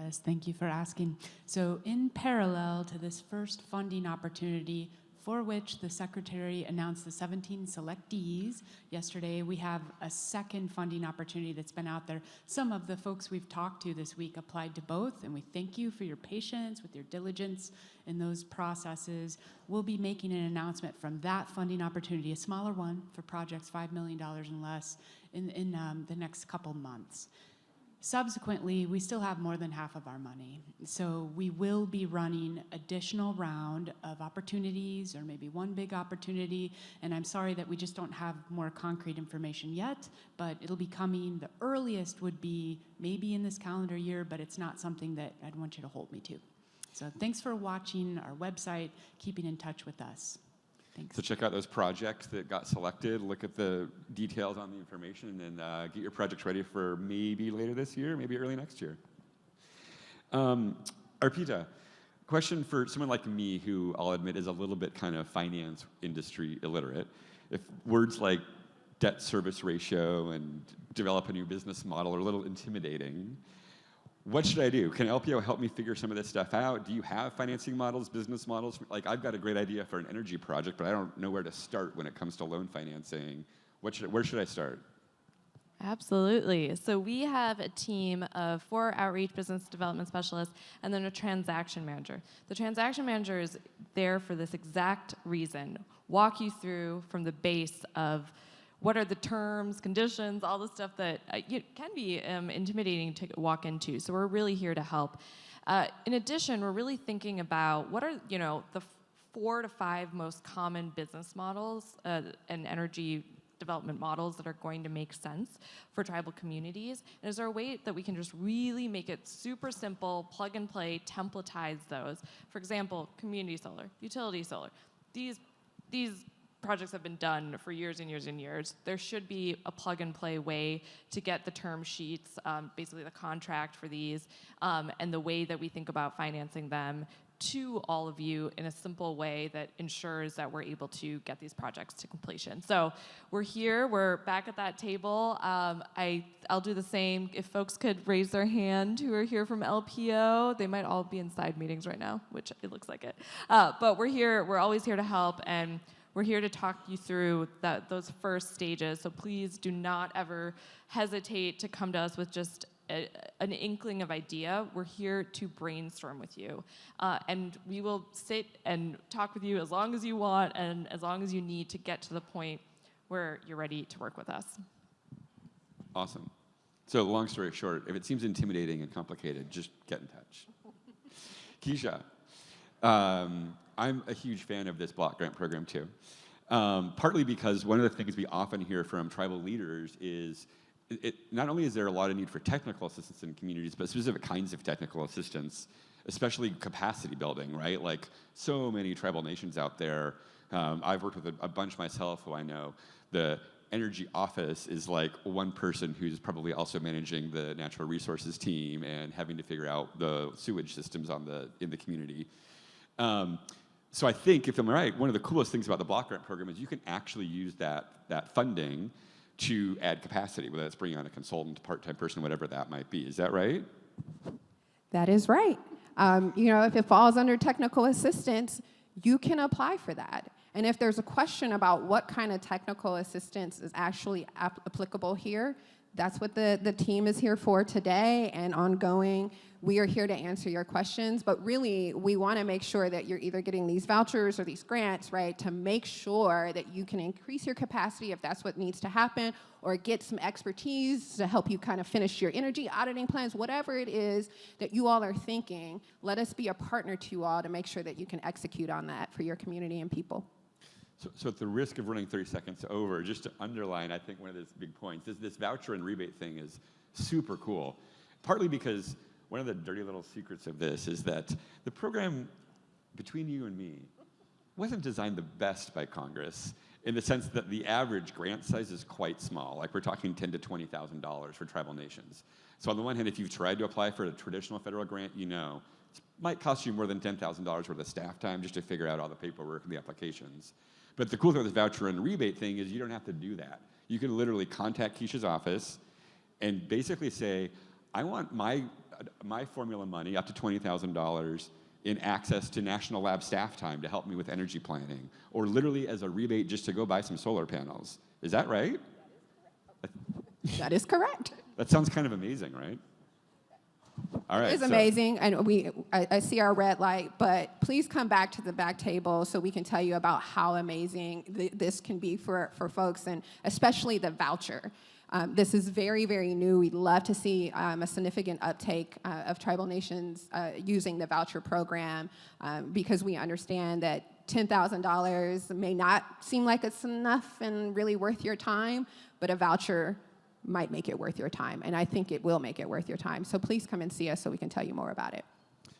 Yes, thank you for asking. So in parallel to this first funding opportunity for which the Secretary announced the 17 selectees yesterday, we have a second funding opportunity that's been out there. Some of the folks we've talked to this week applied to both, and we thank you for your patience with your diligence in those processes. We'll be making an announcement from that funding opportunity, a smaller one for projects $5 million and less, in the next couple months. Subsequently, we still have more than half of our money. So we will be running additional round of opportunities, or maybe one big opportunity. And I'm sorry that we just don't have more concrete information yet, but it'll be coming. The earliest would be maybe in this calendar year, but it's not something that I'd want you to hold me to. So thanks for watching our website, keeping in touch with us. Thanks. So check out those projects that got selected, look at the details on the information, and then get your projects ready for maybe later this year, maybe early next year. Arpita, question for someone like me who I'll admit is a little bit kind of finance industry illiterate. If words like debt service ratio and develop a new business model are a little intimidating, what should I do? Can LPO help me figure some of this stuff out? Do you have financing models, business models? Like, I've got a great idea for an energy project, but I don't know where to start when it comes to loan financing. Where should I start? Absolutely. So we have a team of 4 outreach business development specialists and then a transaction manager. The transaction manager is there for this exact reason. Walk you through from the base of what are the terms, conditions, all the stuff that can be intimidating to walk into. So we're really here to help. In addition, we're really thinking about what are the 4 to 5 most common business models and energy development models that are going to make sense for tribal communities. And is there a way that we can just really make it super simple, plug and play, templatize those? For example, community solar, utility solar. These projects have been done for years and years and years. There should be a plug-and-play way to get the term sheets, basically the contract for these, and the way that we think about financing them to all of you in a simple way that ensures that we're able to get these projects to completion. So we're here, we're back at that table. I'll do the same. If folks could raise their hand who are here from LPO, they might all be in side meetings right now, which it looks like it. But we're here, we're always here to help, and we're here to talk you through those first stages. So please do not ever hesitate to come to us with just an inkling of idea. We're here to brainstorm with you. And we will sit and talk with you as long as you want and as long as you need to get to the point where you're ready to work with us. Awesome. So long story short, if it seems intimidating and complicated, just get in touch. Keisha, I'm a huge fan of this block grant program too. Partly because one of the things we often hear from tribal leaders is not only is there a lot of need for technical assistance in communities, but specific kinds of technical assistance, especially capacity building, right? Like so many tribal nations out there. I've worked with a bunch myself who I know. The energy office is like one person who's probably also managing the natural resources team and having to figure out the sewage systems in the community. So I think, if I'm right, one of the coolest things about the block grant program is you can actually use that funding to add capacity, whether that's bringing on a consultant, part-time person, whatever that might be. Is that right? That is right. If it falls under technical assistance, you can apply for that. And if there's a question about what kind of technical assistance is actually applicable here, that's what the team is here for today and ongoing. We are here to answer your questions, but really we want to make sure that you're either getting these vouchers or these grants, right, to make sure that you can increase your capacity if that's what needs to happen, or get some expertise to help you kind of finish your energy auditing plans, whatever it is that you all are thinking. Let us be a partner to you all to make sure that you can execute on that for your community and people. So at the risk of running 30 seconds over, just to underline, I think one of those big points is this voucher and rebate thing is super cool. Partly because one of the dirty little secrets of this is that the program, between you and me, wasn't designed the best by Congress in the sense that the average grant size is quite small. Like we're talking $10,000 to $20,000 for tribal nations. So on the one hand, if you've tried to apply for a traditional federal grant, you know it might cost you more than $10,000 worth of staff time just to figure out all the paperwork and the applications. But the cool thing with this voucher and rebate thing is you don't have to do that. You can literally contact Keisha's office and basically say, I want my formula money up to $20,000 in access to national lab staff time to help me with energy planning, or literally as a rebate just to go buy some solar panels. Is that right? That is correct. That sounds kind of amazing, right? All right. It's amazing, and I see our red light, but please come back to the back table so we can tell you about how amazing this can be for folks, and especially the voucher. This is very, very new. We'd love to see a significant uptake of tribal nations using the voucher program because we understand that $10,000 may not seem like it's enough and really worth your time, but a voucher might make it worth your time, and I think it will make it worth your time. So please come and see us so we can tell you more about it.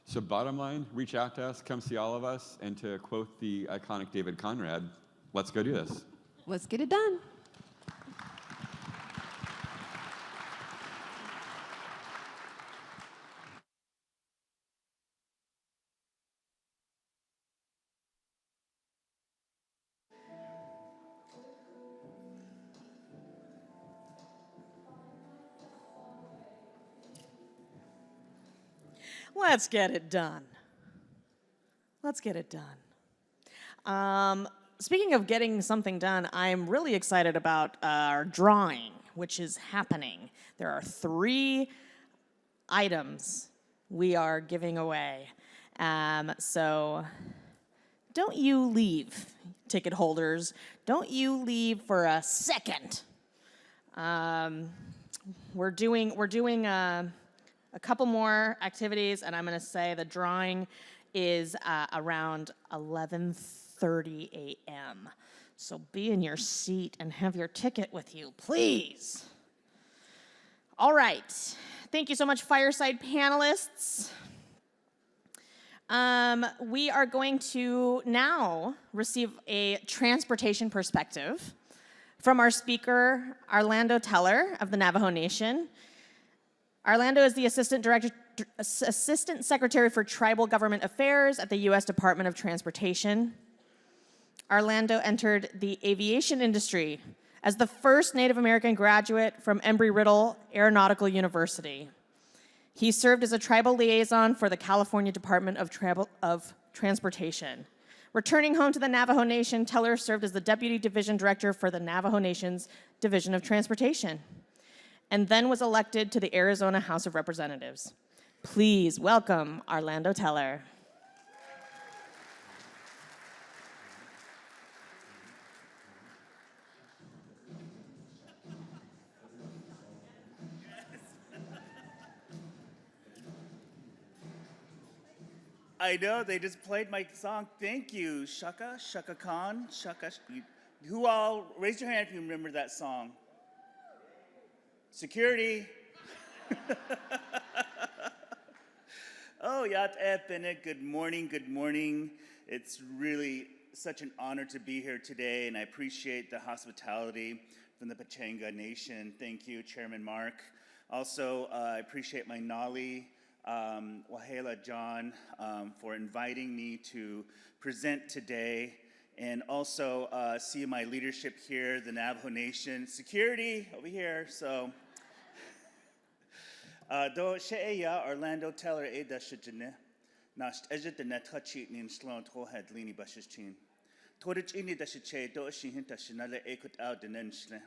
So bottom line, reach out to us, come see all of us, and to quote the iconic David Conrad, let's go do this. Let's get it done. Let's get it done. Let's get it done. Speaking of getting something done, I'm really excited about our drawing, which is happening. There are 3 items we are giving away. So don't you leave, ticket holders. Don't you leave for a second. We're doing a couple more activities, and I'm going to say the drawing is around 11:30 a.m. So be in your seat and have your ticket with you, please. All right. Thank you so much, Fireside panelists. We are going to now receive a transportation perspective from our speaker, Arlando Teller of the Navajo Nation. Arlando is the Assistant Director Assistant Secretary for Tribal Government Affairs at the U.S. Department of Transportation. Arlando entered the aviation industry as the first Native American graduate from Embry-Riddle Aeronautical University. He served as a tribal liaison for the California Department of Transportation. Returning home to the Navajo Nation, Teller served as the Deputy Division Director for the Navajo Nation's Division of Transportation, and then was elected to the Arizona House of Representatives. Please welcome Arlando Teller. I know, they just played my song. Thank you, Shaka Khan, Shaka. Who all, raise your hand if you remember that song. Security. Oh, Yat Bennett, good morning, good morning. It's really such an honor to be here today, and I appreciate the hospitality from the Pechanga Nation. Thank you, Chairman Mark. Also, I appreciate my Nali, Wahleah John, for inviting me to present today, and also see my leadership here, the Navajo Nation. Security over here, so. Do she'eya Arlando Teller eda shijine, nash ejet the nethachi nin slon tohead lini bashichin. Torich ini da shiche do shihin tashinale ekut out the nenshle.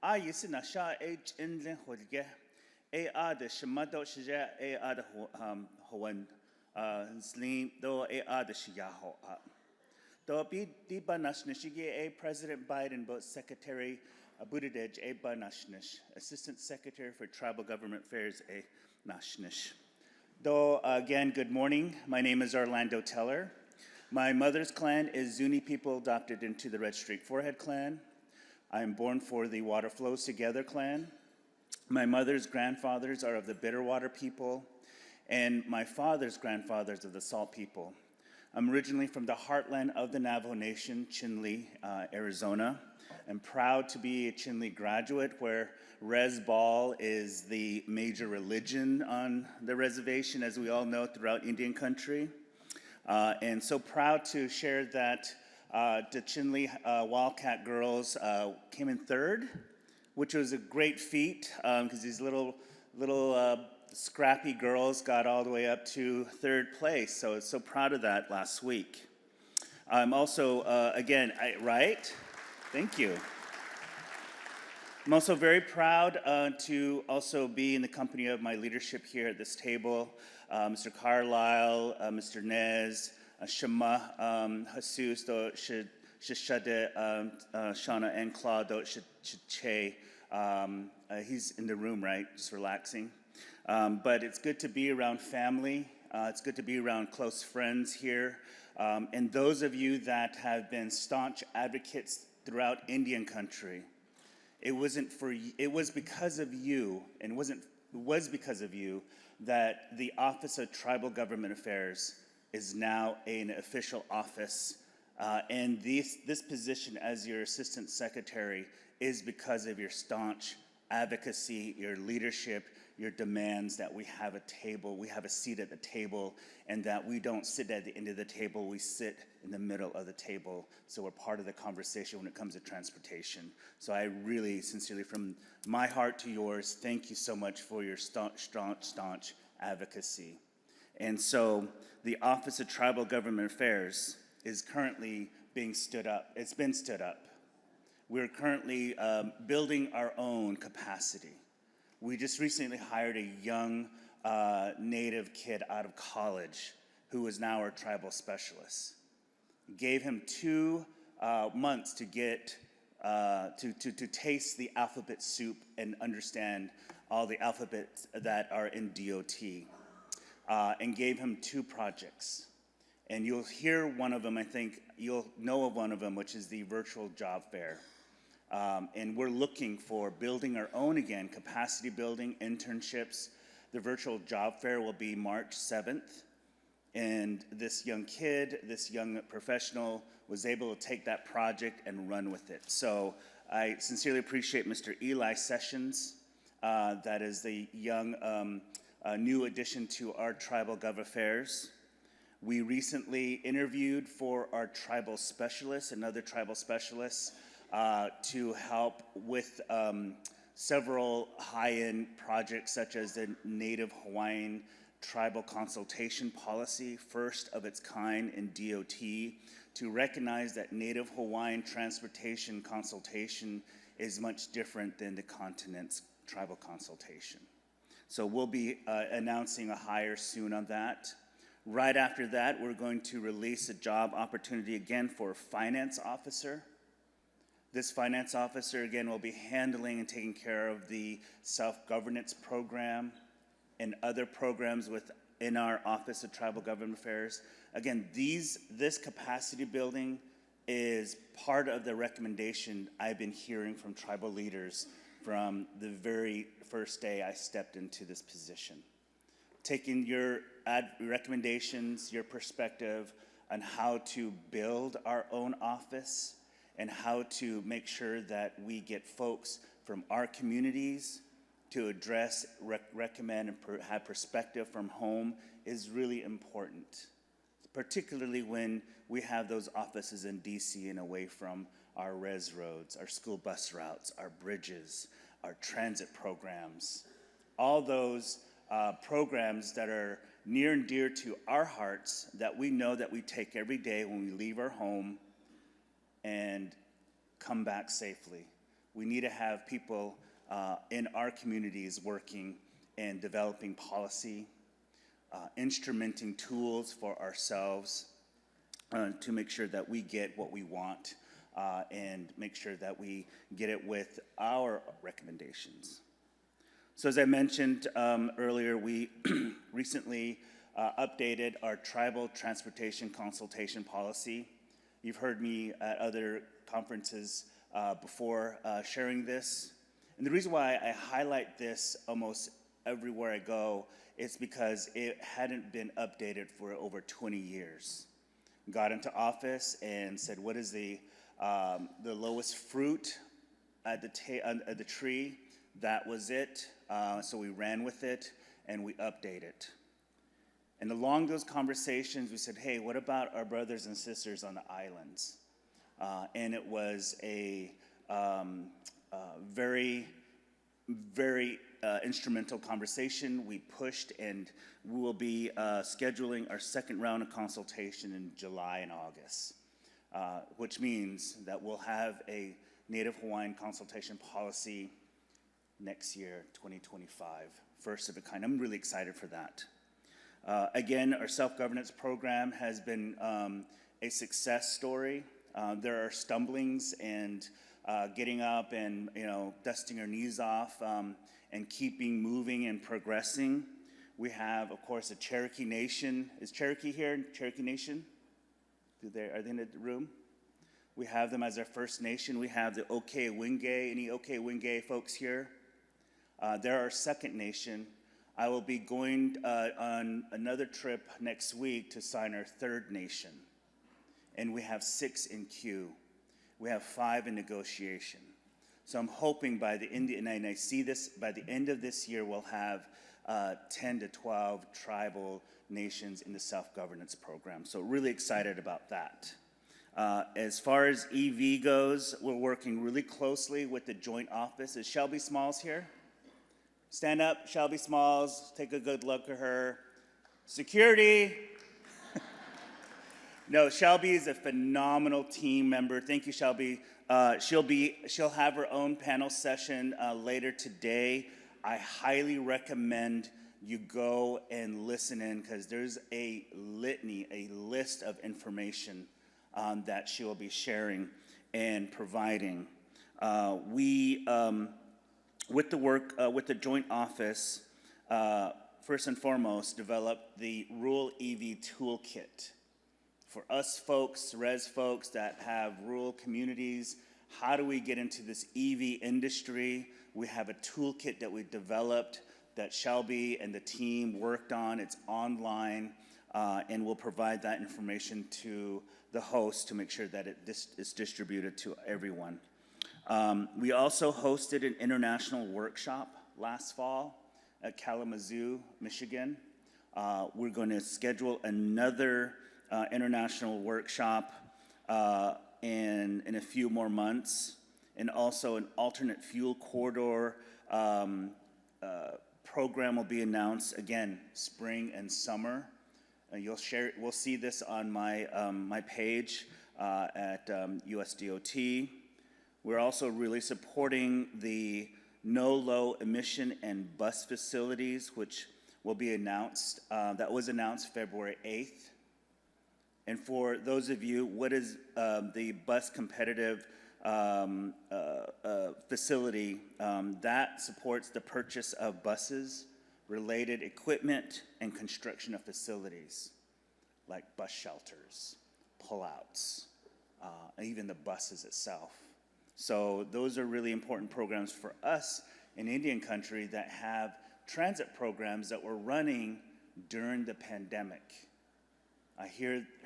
I yisina sha age inle holge. A the Shimado Shija, A the Hoan Slim, though A the Shiyaho. Though be Diba Nashnishige, A President Biden, both Secretary Buttigieg, A Banashnish, Assistant Secretary for Tribal Government Affairs, A Nashnish. Though again, good morning. My name is Arlando Teller. My mother's clan is Zuni people adopted into the Red Streak Forehead clan. I am born for the Water Flows Together clan. My mother's grandfathers are of the Bitterwater people, and my father's grandfathers of the Salt people. I'm originally from the heartland of the Navajo Nation, Chinle, Arizona. I'm proud to be a Chinle graduate, where Res Ball is the major religion on the reservation, as we all know, throughout Indian country. And so proud to share that the Chinle Wildcat girls came in third, which was a great feat, because these little scrappy girls got all the way up to third place. So I was so proud of that last week. I'm also, again, right? Thank you. I'm also very proud to also be in the company of my leadership here at this table, Mr. Carlisle, Mr. Nez, Shema, Jesus, Shishade, Shana, and Claude, Che. He's in the room, right? Just relaxing. But it's good to be around family. It's good to be around close friends here. And those of you that have been staunch advocates throughout Indian country, it was because of you, and it was because of you that the Office of Tribal Government Affairs is now an official office. And this position as your Assistant Secretary is because of your staunch advocacy, your leadership, your demands that we have a seat at the table, and that we don't sit at the end of the table, we sit in the middle of the table, so we're part of the conversation when it comes to transportation. So I really, sincerely, from my heart to yours, thank you so much for your staunch advocacy. And so the Office of Tribal Government Affairs is currently being stood up. It's been stood up. We're currently building our own capacity. We just recently hired a young Native kid out of college who is now our tribal specialist. Gave him 2 months to get to taste the alphabet soup and understand all the alphabets that are in DOT, and gave him 2 projects. And you'll hear one of them, I think you'll know of one of them, which is the virtual job fair. And we're looking for building our own again, capacity building, internships. The virtual job fair will be March 7th. And this young kid, this young professional was able to take that project and run with it. So I sincerely appreciate Mr. Eli Sessions. That is the young a new addition to our tribal gov affairs. We recently interviewed for our tribal specialists, another tribal specialist, to help with several high-end projects such as the Native Hawaiian Tribal Consultation Policy, first of its kind in DOT, to recognize that Native Hawaiian transportation consultation is much different than the continent's tribal consultation. So we'll be announcing a hire soon on that. Right after that, we're going to release a job opportunity again for a finance officer. This finance officer, again, will be handling and taking care of the self-governance program and other programs within our Office of Tribal Government Affairs. Again, this capacity building is part of the recommendation I've been hearing from tribal leaders from the very first day I stepped into this position. Taking your recommendations, your perspective on how to build our own office and how to make sure that we get folks from our communities to address, recommend, and have perspective from home is really important, particularly when we have those offices in DC and away from our res roads, our school bus routes, our bridges, our transit programs, all those programs that are near and dear to our hearts that we know that we take every day when we leave our home and come back safely. We need to have people in our communities working and developing policy, instrumenting tools for ourselves to make sure that we get what we want and make sure that we get it with our recommendations. So as I mentioned earlier, we recently updated our tribal transportation consultation policy. You've heard me at other conferences before sharing this. And the reason why I highlight this almost everywhere I go is because it hadn't been updated for over 20 years. Got into office and said, what is the lowest fruit at the tree? That was it. So we ran with it and we updated it. And along those conversations, we said, hey, what about our brothers and sisters on the islands? And it was a very, very instrumental conversation. We pushed, and we will be scheduling our second round of consultation in July and August, which means that we'll have a Native Hawaiian consultation policy next year, 2025, first of a kind. I'm really excited for that. Again, our self-governance program has been a success story. There are stumblings and getting up and dusting our knees off and keeping moving and progressing. We have, of course, a Cherokee Nation. Is Cherokee here? Cherokee Nation? Are they in the room? We have them as our First Nation. We have the Oke-Wingay. Any Oke-Wingay folks here? They're our second nation. I will be going on another trip next week to sign our third nation. And we have 6 in queue. We have 5 in negotiation. So I'm hoping by the end, and I see this, by the end of this year, we'll have 10 to 12 tribal nations in the self-governance program. So really excited about that. As far as EV goes, we're working really closely with the joint office. Is Shelby Smalls here? Stand up, Shelby Smalls, take a good look at her. Security. No, Shelby is a phenomenal team member. Thank you, Shelby. She'll have her own panel session later today. I highly recommend you go and listen in because there's a litany, a list of information that she will be sharing and providing. With the work with the joint office, first and foremost, developed the Rural EV Toolkit. For us folks, res folks that have rural communities, how do we get into this EV industry? We have a toolkit that we developed that Shelby and the team worked on. It's online, and we'll provide that information to the host to make sure that this is distributed to everyone. We also hosted an international workshop last fall at Kalamazoo, Michigan. We're going to schedule another international workshop in a few more months, and also an alternate fuel corridor program will be announced again, spring and summer. We'll see this on my my page at USDOT. We're also really supporting the no low emission and bus facilities, which will be announced. That was announced February 8th. And for those of you, what is the bus competitive facility? That supports the purchase of buses, related equipment, and construction of facilities, like bus shelters, pullouts, even the buses itself. So those are really important programs for us in Indian country that have transit programs that were running during the pandemic. I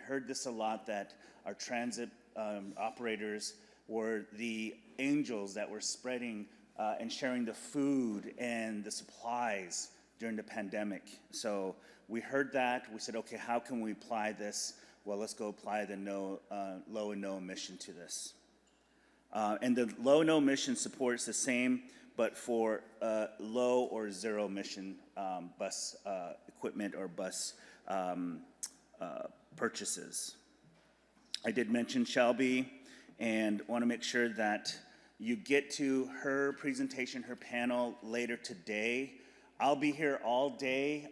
heard this a lot, that our transit operators were the angels that were spreading and sharing the food and the supplies during the pandemic. So we heard that. We said, okay, how can we apply this? Well, let's go apply the low and no emission to this. And the low and no emission supports the same, but for low or zero emission bus equipment or bus purchases. I did mention Shelby, and want to make sure that you get to her presentation, her panel later today. I'll be here all day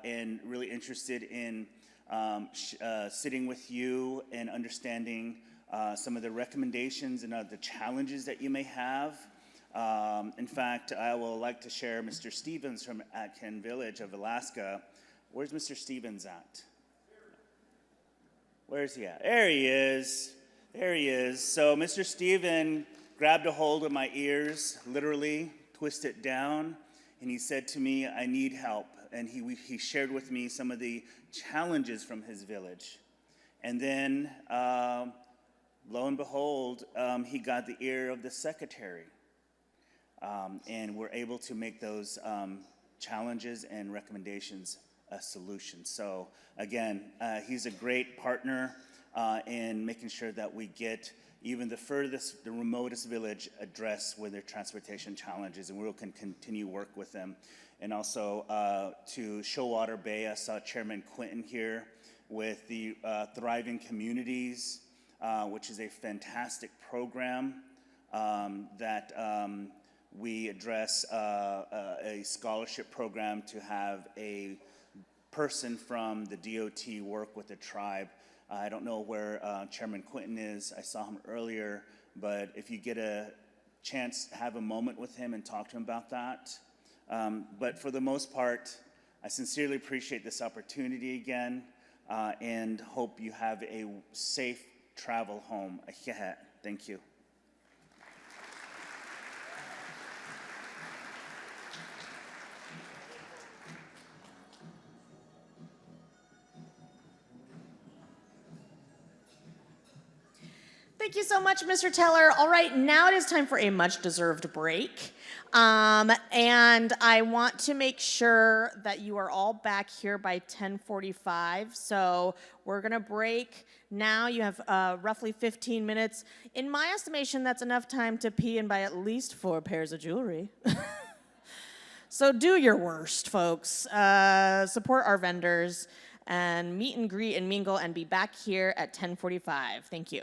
and really interested in sitting with you and understanding some of the recommendations and the challenges that you may have. In fact, I will like to share Mr. Stevens from Atkin Village of Alaska. Where's Mr. Stevens at? Where's he at? There he is. There he is. So Mr. Steven grabbed a hold of my ears, literally twisted down, and he said to me, I need help. And he shared with me some of the challenges from his village. And then, lo and behold, he got the ear of the secretary. And we're able to make those challenges and recommendations a solution. So again, he's a great partner in making sure that we get even the remotest village addressed with their transportation challenges, and we can continue work with them. And also to Shoalwater Bay, I saw Chairman Quinton here with the Thriving Communities, which is a fantastic program that we address a scholarship program to have a person from the DOT work with the tribe. I don't know where Chairman Quinton is. I saw him earlier, but if you get a chance to have a moment with him and talk to him about that. But for the most part, I sincerely appreciate this opportunity again and hope you have a safe travel home. Thank you. Thank you so much, Mr. Teller. All right, now it is time for a much-deserved break. And I want to make sure that you are all back here by 10:45. So we're going to break now. You have roughly 15 minutes. In my estimation, that's enough time to pee and buy at least 4 pairs of jewelry. So do your worst, folks. Support our vendors and meet and greet and mingle and be back here at 10:45. Thank you.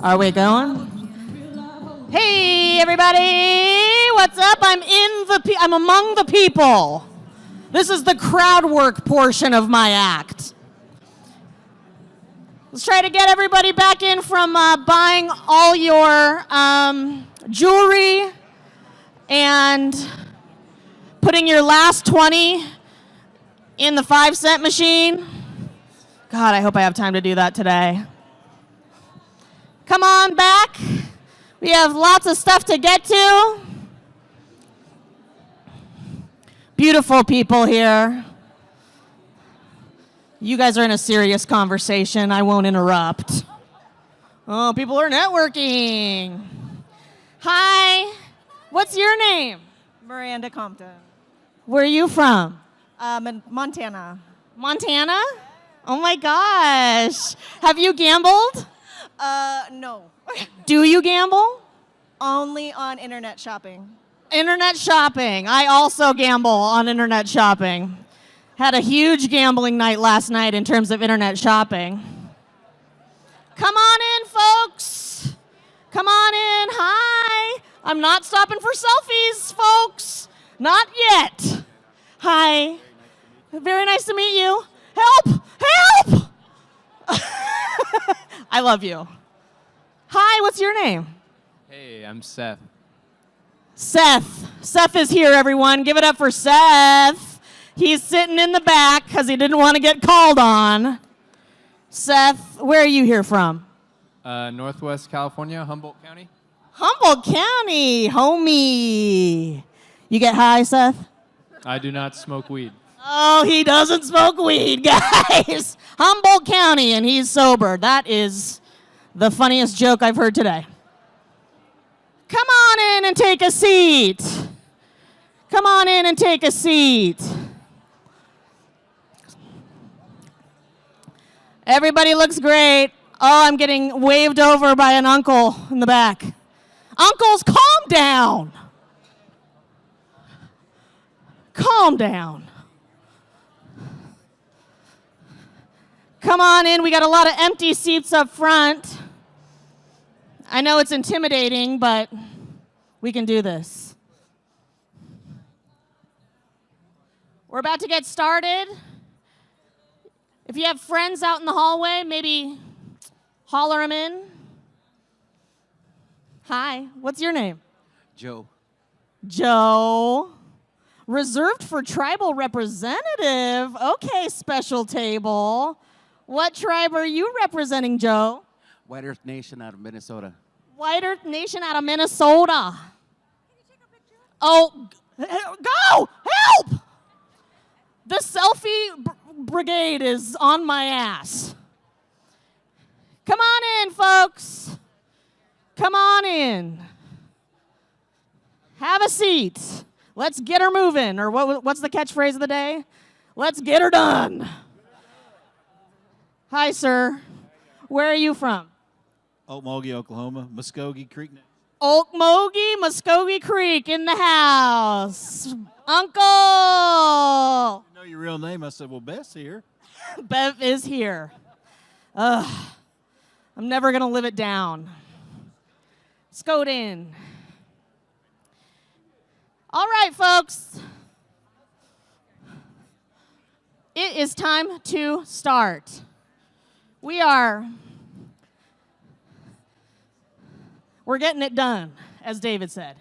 Are we going? Hey, everybody! What's up? I'm among the people. This is the crowd work portion of my act. Let's try to get everybody back in from buying all your jewelry and putting your last 20 in the 5-cent machine. God, I hope I have time to do that today. Come on back. We have lots of stuff to get to. Beautiful people here. You guys are in a serious conversation. I won't interrupt. Oh, people are networking. Hi. What's your name? Miranda Compton. Where are you from? Montana. Montana? Oh my gosh. Have you gambled? No. Do you gamble? Only on internet shopping. Internet shopping. I also gamble on internet shopping. Had a huge gambling night last night in terms of internet shopping. Come on in, folks. Come on in. Hi. I'm not stopping for selfies, folks. Not yet. Hi. Very nice to meet you. Help! Help! I love you. Hi, what's your name? Hey, I'm Seth. Seth. Seth is here, everyone. Give it up for Seth. He's sitting in the back because he didn't want to get called on. Seth, where are you here from? Northwest California, Humboldt County. Humboldt County, homie. You get high, Seth? I do not smoke weed. Oh, he doesn't smoke weed, guys. Humboldt County, and he's sober. That is the funniest joke I've heard today. Come on in and take a seat. Come on in and take a seat. Everybody looks great. Oh, I'm getting waved over by an uncle in the back. Uncles, calm down. Calm down. Come on in. We got a lot of empty seats up front. I know it's intimidating, but we can do this. We're about to get started. If you have friends out in the hallway, maybe holler them in. Hi, what's your name? Joe. Joe. Reserved for tribal representative. Okay, special table. What tribe are you representing, Joe? White Earth Nation out of Minnesota. White Earth Nation out of Minnesota. Can you take a picture? Oh, go! Help! The selfie brigade is on my ass. Come on in, folks. Come on in. Have a seat. Let's get her moving. Or what's the catchphrase of the day? Let's get her done. Hi, sir. Where are you from? Okmulgee, Oklahoma. Muskogee Creek. Okmulgee, Muskogee Creek in the house. Uncle! I know your real name. I said, well, Beth's here. Bev is here. Ugh. I'm never going to live it down. Scoot in. All right, folks. It is time to start. We're getting it done, as David said.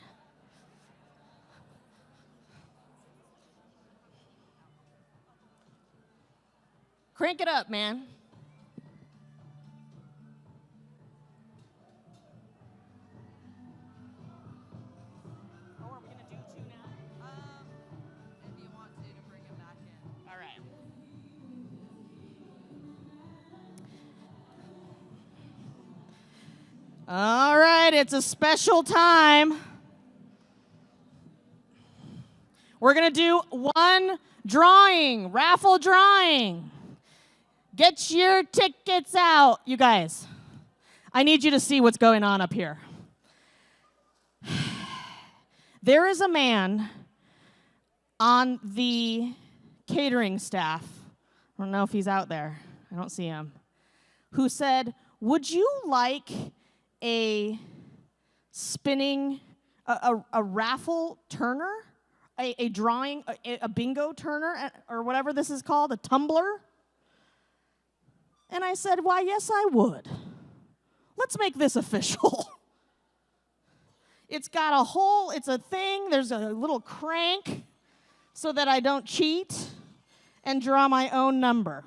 Crank it up, man. Oh, are we going to do two now? If you want to bring him back in. All right. All right, it's a special time. We're going to do one drawing, raffle drawing. Get your tickets out, you guys. I need you to see what's going on up here. There is a man on the catering staff. I don't know if he's out there. I don't see him, who said, would you like a spinning, a raffle turner, a drawing, a bingo turner, or whatever this is called, a tumbler? And I said, why, yes, I would. Let's make this official. It's got a hole, it's a thing, there's a little crank so that I don't cheat and draw my own number.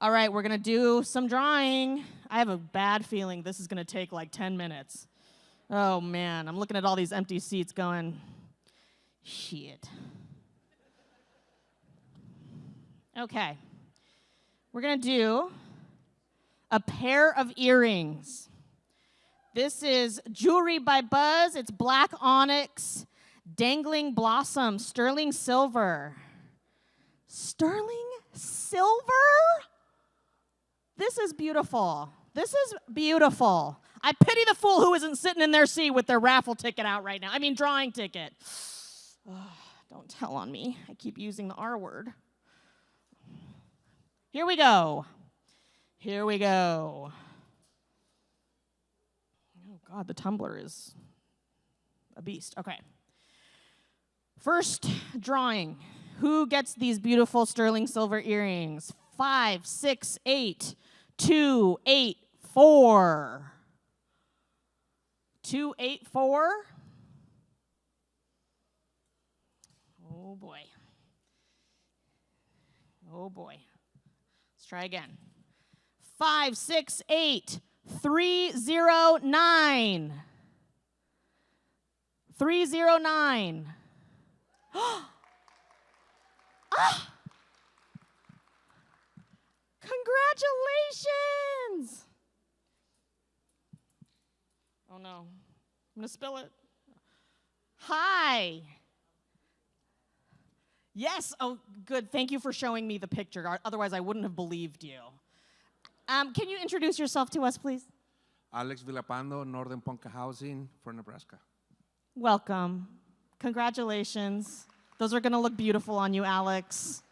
All right, we're gonna do some drawing. I have a bad feeling this is gonna take like 10 minutes. Oh man, I'm looking at all these empty seats going, shit. Okay, we're gonna do a pair of earrings. This is Jewelry by Buzz. It's black onyx, dangling blossom, sterling silver. Sterling silver? This is beautiful. This is beautiful. I pity the fool who isn't sitting in their seat with their raffle ticket out right now. I mean, drawing ticket. Don't tell on me. I keep using the R word. Here we go. Here we go. Oh, God, the tumbler is a beast. Okay. First drawing. Who gets these beautiful sterling silver earrings? 5, 6, 8, 2, 8, 4. 2, 8, 4. Oh, boy. Oh, boy. Let's try again. 5, 6, 8, 3, 0, 9. 3, 0, 9. Ah! Congratulations! Oh no, I'm gonna spill it. Hi. Yes, oh good, thank you for showing me the picture, otherwise I wouldn't have believed you. Can you introduce yourself to us, please? Alex Villapando, Northern Ponca Housing for Nebraska. Welcome. Congratulations. Those are gonna look beautiful on you, Alex.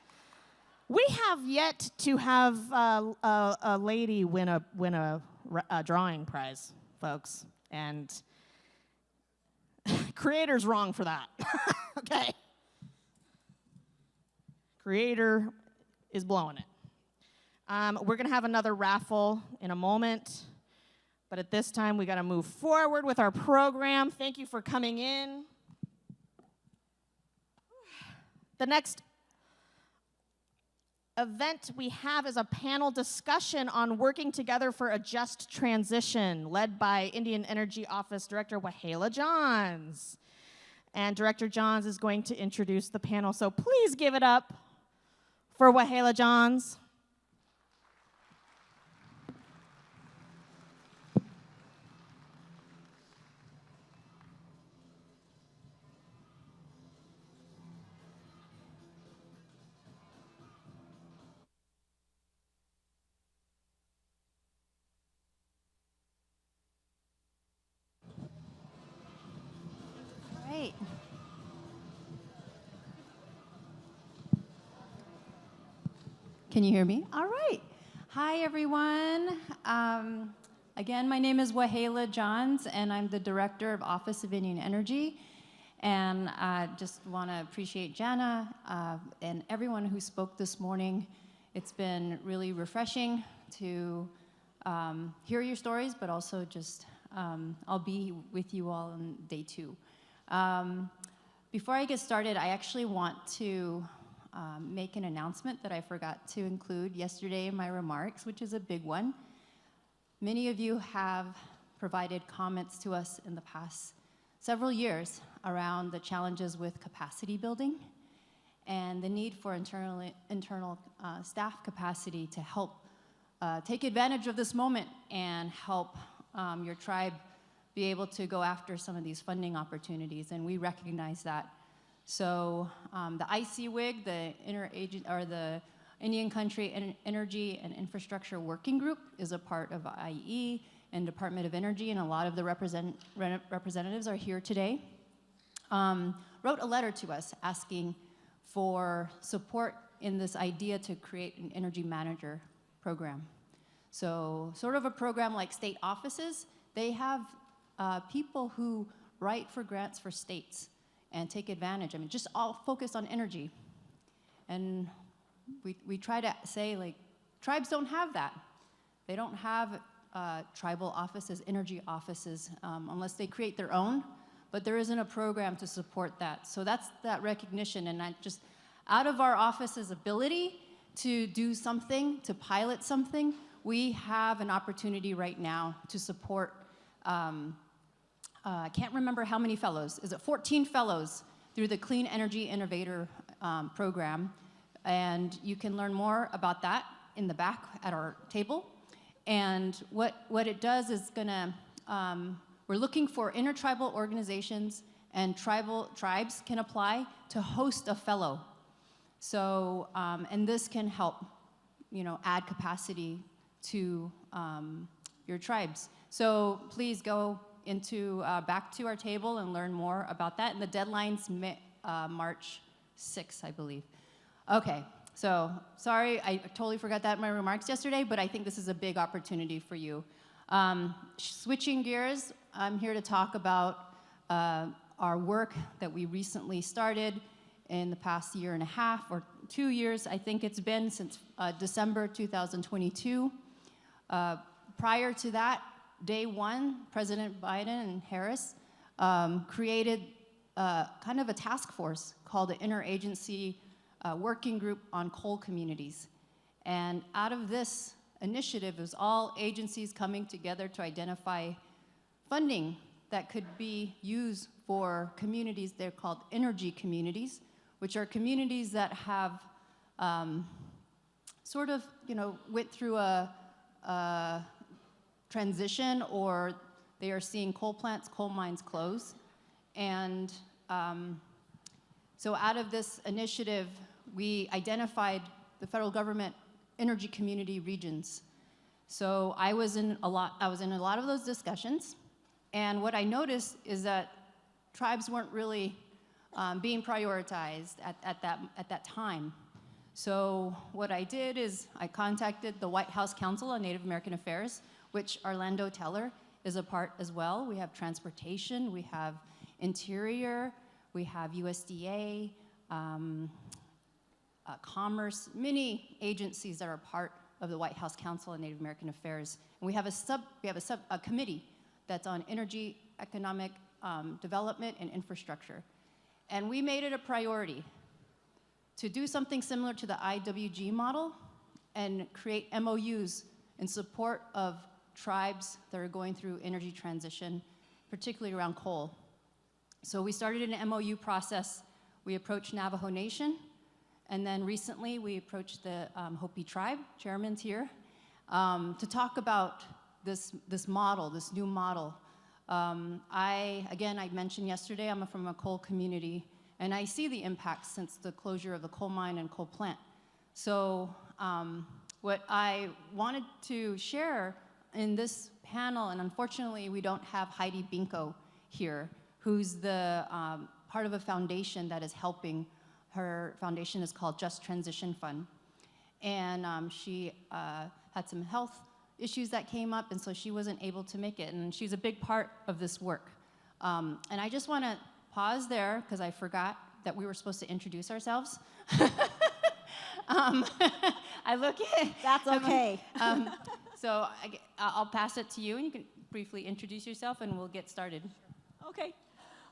We have yet to have a lady win a drawing prize, folks, and Creator's wrong for that. Okay. Creator is blowing it. We're gonna have another raffle in a moment, but at this time we gotta move forward with our program. Thank you for coming in. The next event we have is a panel discussion on working together for a just transition, led by Indian Energy Office Director Wahleah Johns. And Director Johns is going to introduce the panel, so please give it up for Wahleah Johns. Great. Can you hear me? All right. Hi, everyone. Again, my name is Wahleah Johns, and I'm the Director of Office of Indian Energy. And I just want to appreciate Jana and everyone who spoke this morning. It's been really refreshing to hear your stories, but also just I'll be with you all on day 2. Before I get started, I actually want to make an announcement that I forgot to include yesterday in my remarks, which is a big one. Many of you have provided comments to us in the past several years around the challenges with capacity building and the need for internal staff capacity to help take advantage of this moment and help your tribe be able to go after some of these funding opportunities, and we recognize that. So the ICWIG, the Indian Country Energy and Infrastructure Working Group, is a part of IE and Department of Energy, and a lot of the representatives are here today. Wrote a letter to us asking for support in this idea to create an energy manager program. So sort of a program like state offices, they have people who write for grants for states and take advantage. I mean, just all focused on energy. And we try to say, like, tribes don't have that. They don't have tribal offices, energy offices, unless they create their own, but there isn't a program to support that. So that's that recognition, and just out of our office's ability to do something, to pilot something, we have an opportunity right now to support, I can't remember how many fellows. Is it 14 fellows through the Clean Energy Innovator program? And you can learn more about that in the back at our table. And what it does is we're looking for intertribal organizations, and tribes can apply to host a fellow. So, and this can help, add capacity to your tribes. So please go back to our table and learn more about that. And the deadline's March 6th, I believe. Okay, so sorry, I totally forgot that in my remarks yesterday, but I think this is a big opportunity for you. Switching gears, I'm here to talk about our work that we recently started in the past year and a half, or 2 years, I think it's been, since December 2022. Prior to that, day one, President Biden and Harris created kind of a task force called the Interagency Working Group on Coal Communities. And out of this initiative is all agencies coming together to identify funding that could be used for communities. They're called energy communities, which are communities that have sort of, went through a transition, or they are seeing coal plants, coal mines close. And so out of this initiative, we identified the federal government energy community regions. So I was in a lot of those discussions, and what I noticed is that tribes weren't really being prioritized at that time. So what I did is I contacted the White House Council on Native American Affairs, which Arlando Teller is a part as well. We have transportation, we have interior, we have USDA, commerce, many agencies that are part of the White House Council on Native American Affairs. And we have a committee that's on energy, economic development, and infrastructure. And we made it a priority to do something similar to the IWG model and create MOUs in support of tribes that are going through energy transition, particularly around coal. So we started an MOU process. We approached Navajo Nation, and then recently we approached the Hopi tribe, chairman's here, to talk about this model, this new model. I mentioned yesterday, I'm from a coal community, and I see the impact since the closure of the coal mine and coal plant. So what I wanted to share in this panel, and unfortunately we don't have Heidi Binko here, who's the part of a foundation that is helping. Her foundation is called Just Transition Fund. And she had some health issues that came up, and so she wasn't able to make it. And she's a big part of this work. And I just want to pause there, because I forgot that we were supposed to introduce ourselves. I look at... That's okay. So I'll pass it to you, and you can briefly introduce yourself, and we'll get started. Okay.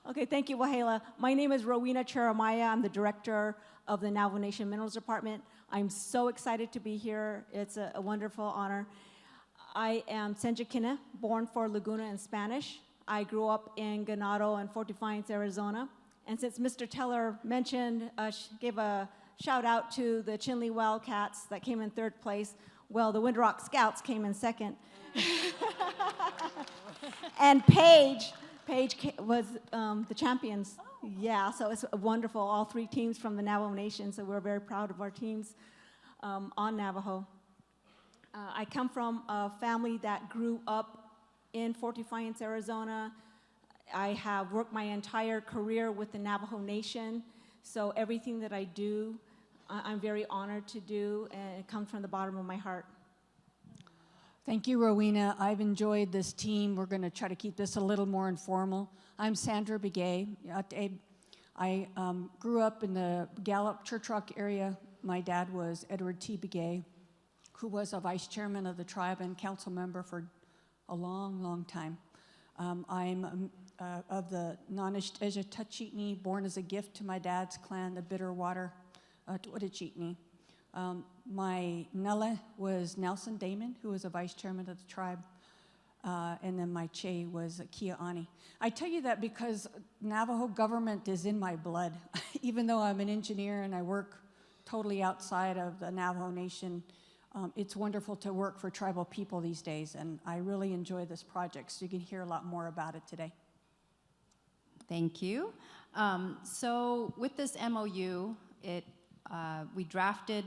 Okay, thank you, Wahleah. My name is Rowena Cheramiah. I'm the director of the Navajo Nation Minerals Department. I'm so excited to be here. It's a wonderful honor. I am Senjakina, born for Laguna in Spanish. I grew up in Ganado and Fort Defiance, Arizona. And since Mr. Teller mentioned, gave a shout out to the Chinle Wildcats that came in third place, well, the Wind Rock Scouts came in second. And Paige was the champions. Oh. Yeah, so it's wonderful. All three teams from the Navajo Nation, so we're very proud of our teams on Navajo. I come from a family that grew up in Fort Defiance, Arizona. I have worked my entire career with the Navajo Nation, so everything that I do I'm very honored to do, and it comes from the bottom of my heart. Thank you, Rowena. I've enjoyed this team. We're going to try to keep this a little more informal. I'm Sandra Begay. I grew up in the Gallup Church Rock area. My dad was Edward T. Begay, who was a vice chairman of the tribe and council member for a long, long time. I'm of the Nanash-Ejitachitni, born as a gift to my dad's clan, the Bitterwater Tuatachitni. My Nella was Nelson Damon, who was a vice chairman of the tribe. And then my Che was Kia'ani. I tell you that because Navajo government is in my blood. Even though I'm an engineer and I work totally outside of the Navajo Nation, it's wonderful to work for tribal people these days, and I really enjoy this project, so you can hear a lot more about it today. Thank you. So with this MOU, we drafted,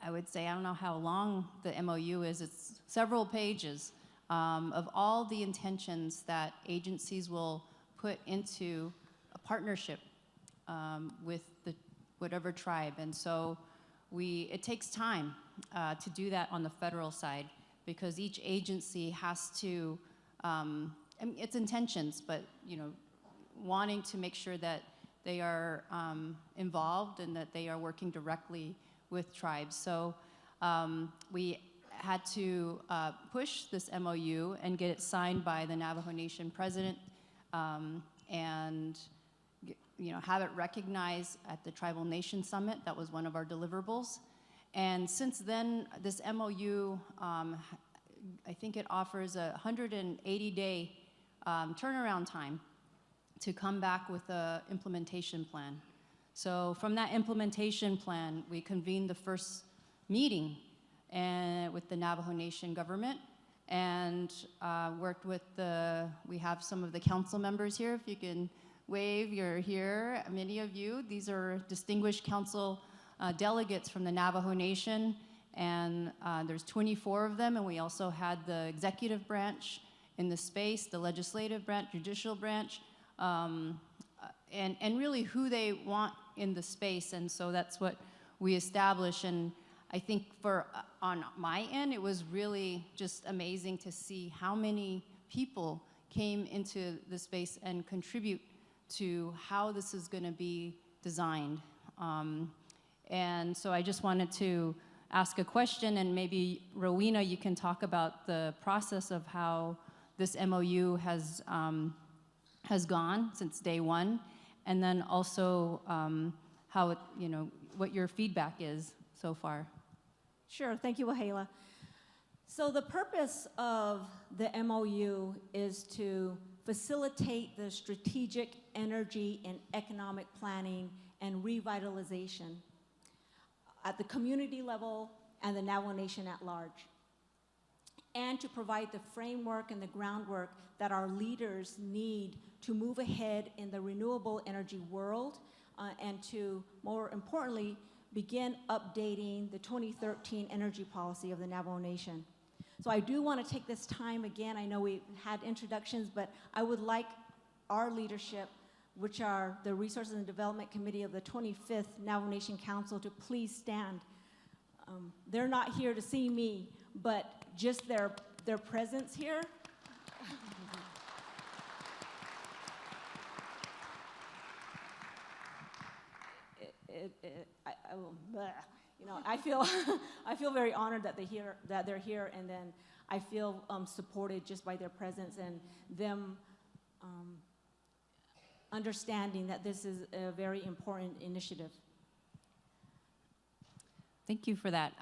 I would say, I don't know how long the MOU is, it's several pages of all the intentions that agencies will put into a partnership with whatever tribe. And so it takes time to do that on the federal side, because each agency has to, I mean, it's intentions, but wanting to make sure that they are involved and that they are working directly with tribes. So we had to push this MOU and get it signed by the Navajo Nation president, and have it recognized at the Tribal Nation Summit. That was one of our deliverables. And since then, this MOU, I think it offers a 180-day turnaround time to come back with an implementation plan. So from that implementation plan, we convened the first meeting with the Navajo Nation government, and worked with we have some of the council members here. If you can wave, you're here, many of you. These are distinguished council delegates from the Navajo Nation, and there's 24 of them, and we also had the executive branch in the space, the legislative branch, judicial branch, and really who they want in the space, and so that's what we established. And I think on my end, it was really just amazing to see how many people came into the space and contribute to how this is going to be designed. And so I just wanted to ask a question, and maybe Rowena, you can talk about the process of how this MOU has gone since day one, and then also how what your feedback is so far. Sure, thank you, Wahleah. So the purpose of the MOU is to facilitate the strategic energy and economic planning and revitalization at the community level and the Navajo Nation at large, and to provide the framework and the groundwork that our leaders need to move ahead in the renewable energy world, and to, more importantly, begin updating the 2013 energy policy of the Navajo Nation. So I do want to take this time again. I know we had introductions, but I would like our leadership, which are the Resources and Development Committee of the 25th Navajo Nation Council, to please stand. They're not here to see me, but just their presence here. I feel I feel very honored that they're here, and then I feel supported just by their presence and them understanding that this is a very important initiative. Thank you for that.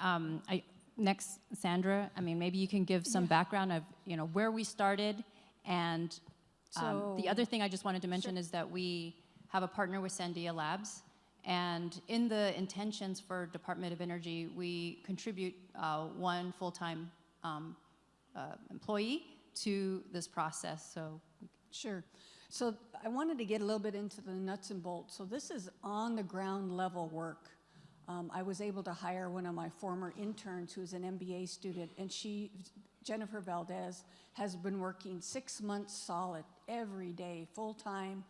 Next, Sandra, maybe you can give some background of where we started, and the other thing I just wanted to mention is that we have a partner with Sandia Labs, and in the intentions for Department of Energy, we contribute one full-time employee to this process. So, sure. So I wanted to get a little bit into the nuts and bolts. So this is on-the-ground level work. I was able to hire one of my former interns who's an MBA student, and Jennifer Valdez, has been working 6 months solid every day, full-time,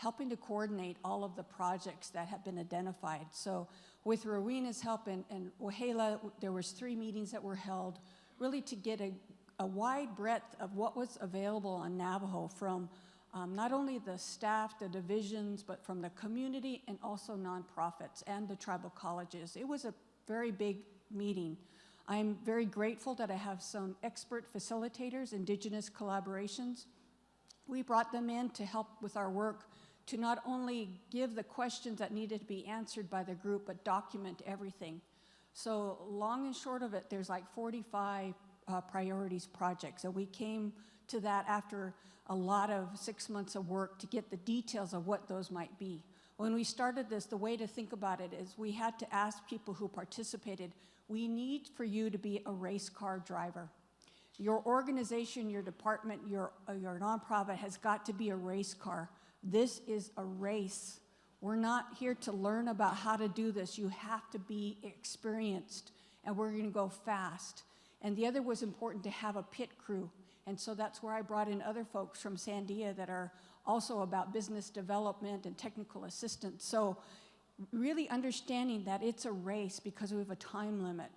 helping to coordinate all of the projects that have been identified. So with Rowena's help and Wahleah, there was 3 meetings that were held really to get a wide breadth of what was available on Navajo from not only the staff, the divisions, but from the community and also nonprofits and the tribal colleges. It was a very big meeting. I'm very grateful that I have some expert facilitators, indigenous collaborations. We brought them in to help with our work to not only give the questions that needed to be answered by the group, but document everything. So long and short of it, there's like 45 priorities projects. And we came to that after a lot of 6 months of work to get the details of what those might be. When we started this, the way to think about it is we had to ask people who participated, we need for you to be a race car driver. Your organization, your department, your nonprofit has got to be a race car. This is a race. We're not here to learn about how to do this. You have to be experienced, and we're going to go fast. And the other was important to have a pit crew. And so that's where I brought in other folks from Sandia that are also about business development and technical assistance. So really understanding that it's a race because we have a time limit.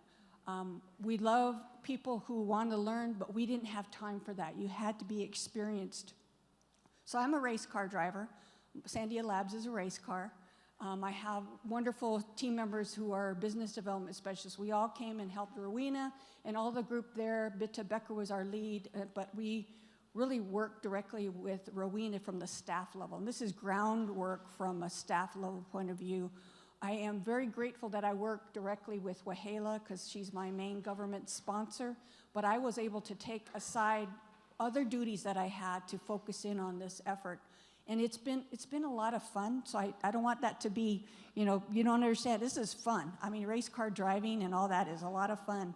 We love people who want to learn, but we didn't have time for that. You had to be experienced. So I'm a race car driver. Sandia Labs is a race car. I have wonderful team members who are business development specialists. We all came and helped Rowena and all the group there. Bitta Becker was our lead, but we really worked directly with Rowena from the staff level. And this is groundwork from a staff level point of view. I am very grateful that I work directly with Wahleah because she's my main government sponsor, but I was able to take aside other duties that I had to focus in on this effort. And it's been a lot of fun, so I don't want that to be, you don't understand, this is fun. I mean, race car driving and all that is a lot of fun.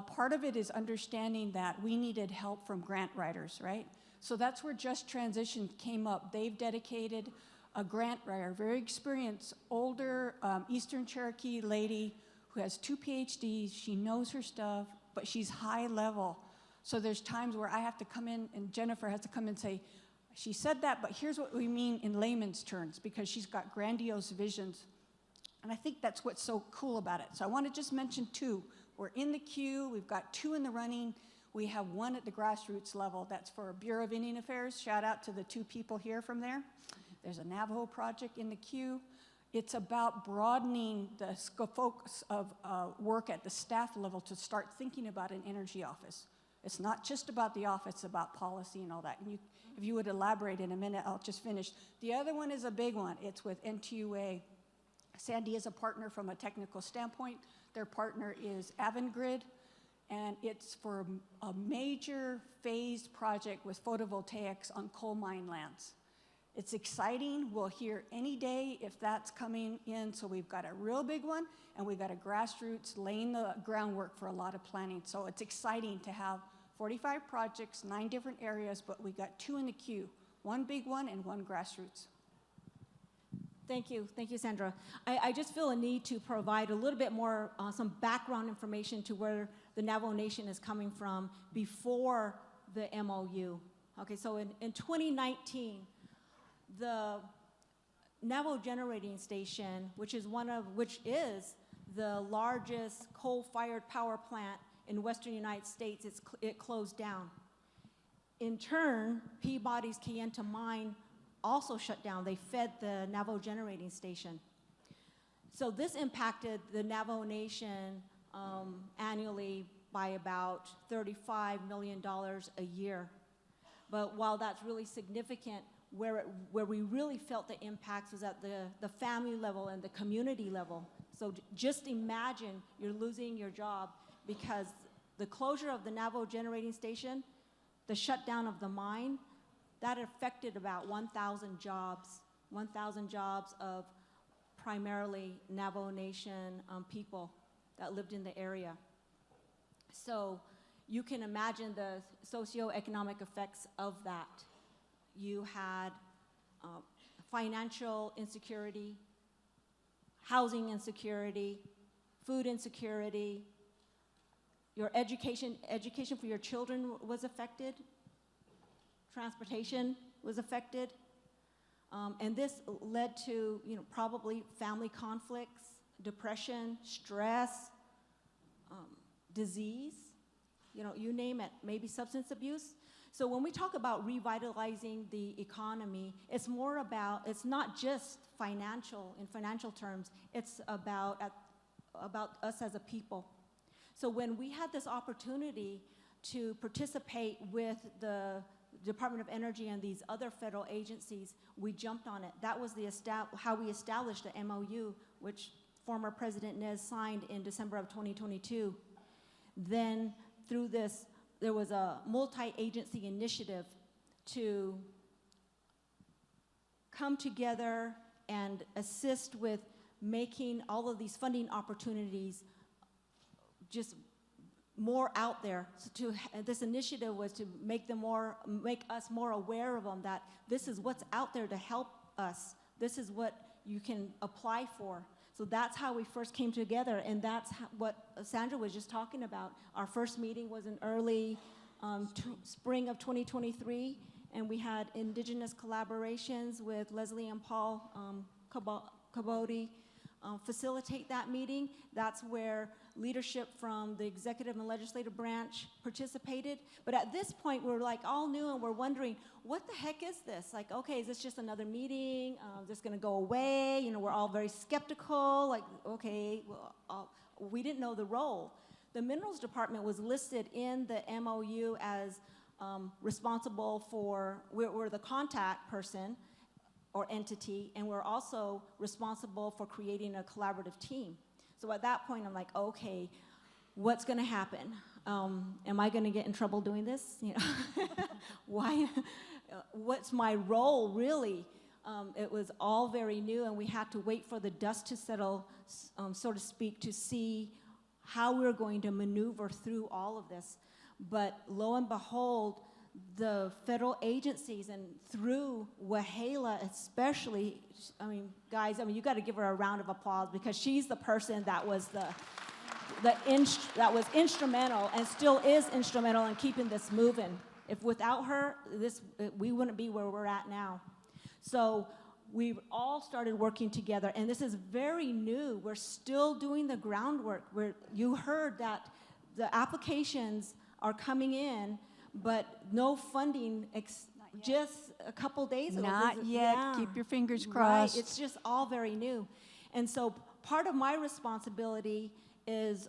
Part of it is understanding that we needed help from grant writers, right? So that's where Just Transition came up. They've dedicated a grant writer, very experienced, older Eastern Cherokee lady who has 2 PhDs. She knows her stuff, but she's high level. So there's times where I have to come in and Jennifer has to come and say, she said that, but here's what we mean in layman's terms, because she's got grandiose visions. And I think that's what's so cool about it. So I want to just mention 2. We're in the queue. We've got 2 in the running. We have 1 at the grassroots level. That's for Bureau of Indian Affairs. Shout out to the 2 people here from there. There's a Navajo project in the queue. It's about broadening the focus of work at the staff level to start thinking about an energy office. It's not just about the office, it's about policy and all that. And if you would elaborate in a minute, I'll just finish. The other one is a big one. It's with NTUA. Sandy is a partner from a technical standpoint. Their partner is Avangrid, and it's for a major phased project with photovoltaics on coal mine lands. It's exciting. We'll hear any day if that's coming in. So we've got a real big one, and we've got a grassroots laying the groundwork for a lot of planning. So it's exciting to have 45 projects, 9 different areas, but we got 2 in the queue, 1 big one and 1 grassroots. Thank you, Sandra. I just feel a need to provide a little bit more, some background information to where the Navajo Nation is coming from before the MOU. Okay, so in 2019, the Navajo Generating Station, which is the largest coal-fired power plant in western United States, it closed down. In turn, Peabody's Cheyenne mine also shut down. They fed the Navajo Generating Station. So this impacted the Navajo Nation annually by about $35 million a year. But while that's really significant, where we really felt the impacts was at the family level and the community level. So just imagine you're losing your job because the closure of the Navajo Generating Station, the shutdown of the mine, that affected about 1,000 jobs of primarily Navajo Nation people that lived in the area. So you can imagine the socioeconomic effects of that. You had financial insecurity, housing insecurity, food insecurity. Your education for your children was affected. Transportation was affected. And this led to, probably family conflicts, depression, stress, disease, you name it, maybe substance abuse. So when we talk about revitalizing the economy, it's not just in financial terms, it's about us as a people. So when we had this opportunity to participate with the Department of Energy and these other federal agencies, we jumped on it. That was how we established the MOU, which former President Nez signed in December of 2022. Then through this, there was a multi-agency initiative to come together and assist with making all of these funding opportunities just more out there. So this initiative was to make us more aware of them, that this is what's out there to help us. This is what you can apply for. So that's how we first came together, and that's what Sandra was just talking about. Our first meeting was in early spring of 2023, and we had indigenous collaborations with Leslie and Paul Caboti facilitate that meeting. That's where leadership from the executive and legislative branch participated. But at this point, we're like all new, and we're wondering, what the heck is this? Like, okay, is this just another meeting? Is this gonna go away? We're all very skeptical, like, okay, well, we didn't know the role. The Minerals Department was listed in the MOU as responsible for, we're the contact person or entity, and we're also responsible for creating a collaborative team. So at that point, I'm like, okay, what's gonna happen? Am I gonna get in trouble doing this? Why? What's my role, really? It was all very new, and we had to wait for the dust to settle, so to speak, to see how we were going to maneuver through all of this. But lo and behold, the federal agencies, and through Wahleah especially, guys, you got to give her a round of applause, because she's the person that was that was instrumental and still is instrumental in keeping this moving. If without her, we wouldn't be where we're at now. So we've all started working together, and this is very new. We're still doing the groundwork. You heard that the applications are coming in, but no funding, just a couple days ago. Not yet. Yeah. Keep your fingers crossed. Right. It's just all very new. And so part of my responsibility is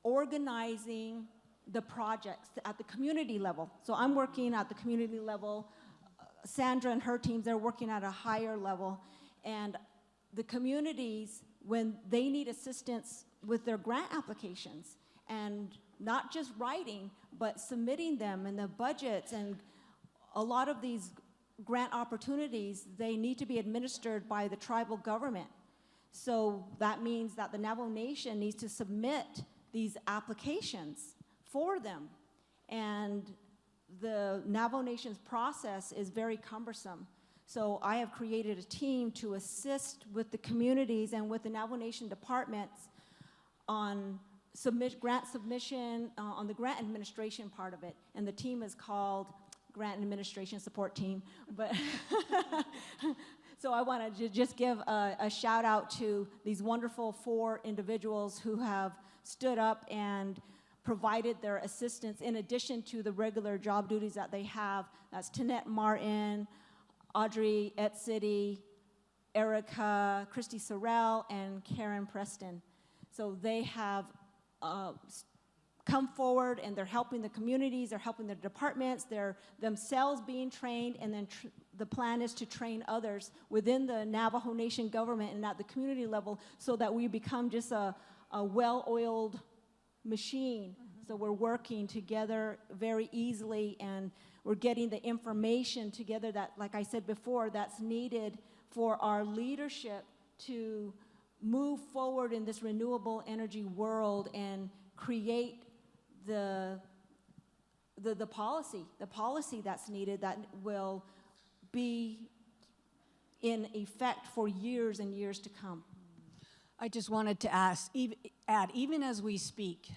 organizing the projects at the community level. So I'm working at the community level. Sandra and her teams, they're working at a higher level. And the communities, when they need assistance with their grant applications, and not just writing, but submitting them and the budgets, and a lot of these grant opportunities, they need to be administered by the tribal government. So that means that the Navajo Nation needs to submit these applications for them. And the Navajo Nation's process is very cumbersome. So I have created a team to assist with the communities and with the Navajo Nation departments on grant submission, on the grant administration part of it. And the team is called Grant Administration Support Team. But so I want to just give a shout out to these wonderful 4 individuals who have stood up and provided their assistance in addition to the regular job duties that they have. That's Tanette Martin, Audrey Etcity, Erica, Christy Sorrell, and Karen Preston. So they have come forward, and they're helping the communities, they're helping their departments, they're themselves being trained, and then the plan is to train others within the Navajo Nation government and at the community level, so that we become just a well-oiled machine. So we're working together very easily, and we're getting the information together that, like I said before, that's needed for our leadership to move forward in this renewable energy world and create the policy that's needed, that will be in effect for years and years to come. I just wanted to add, even as we speak,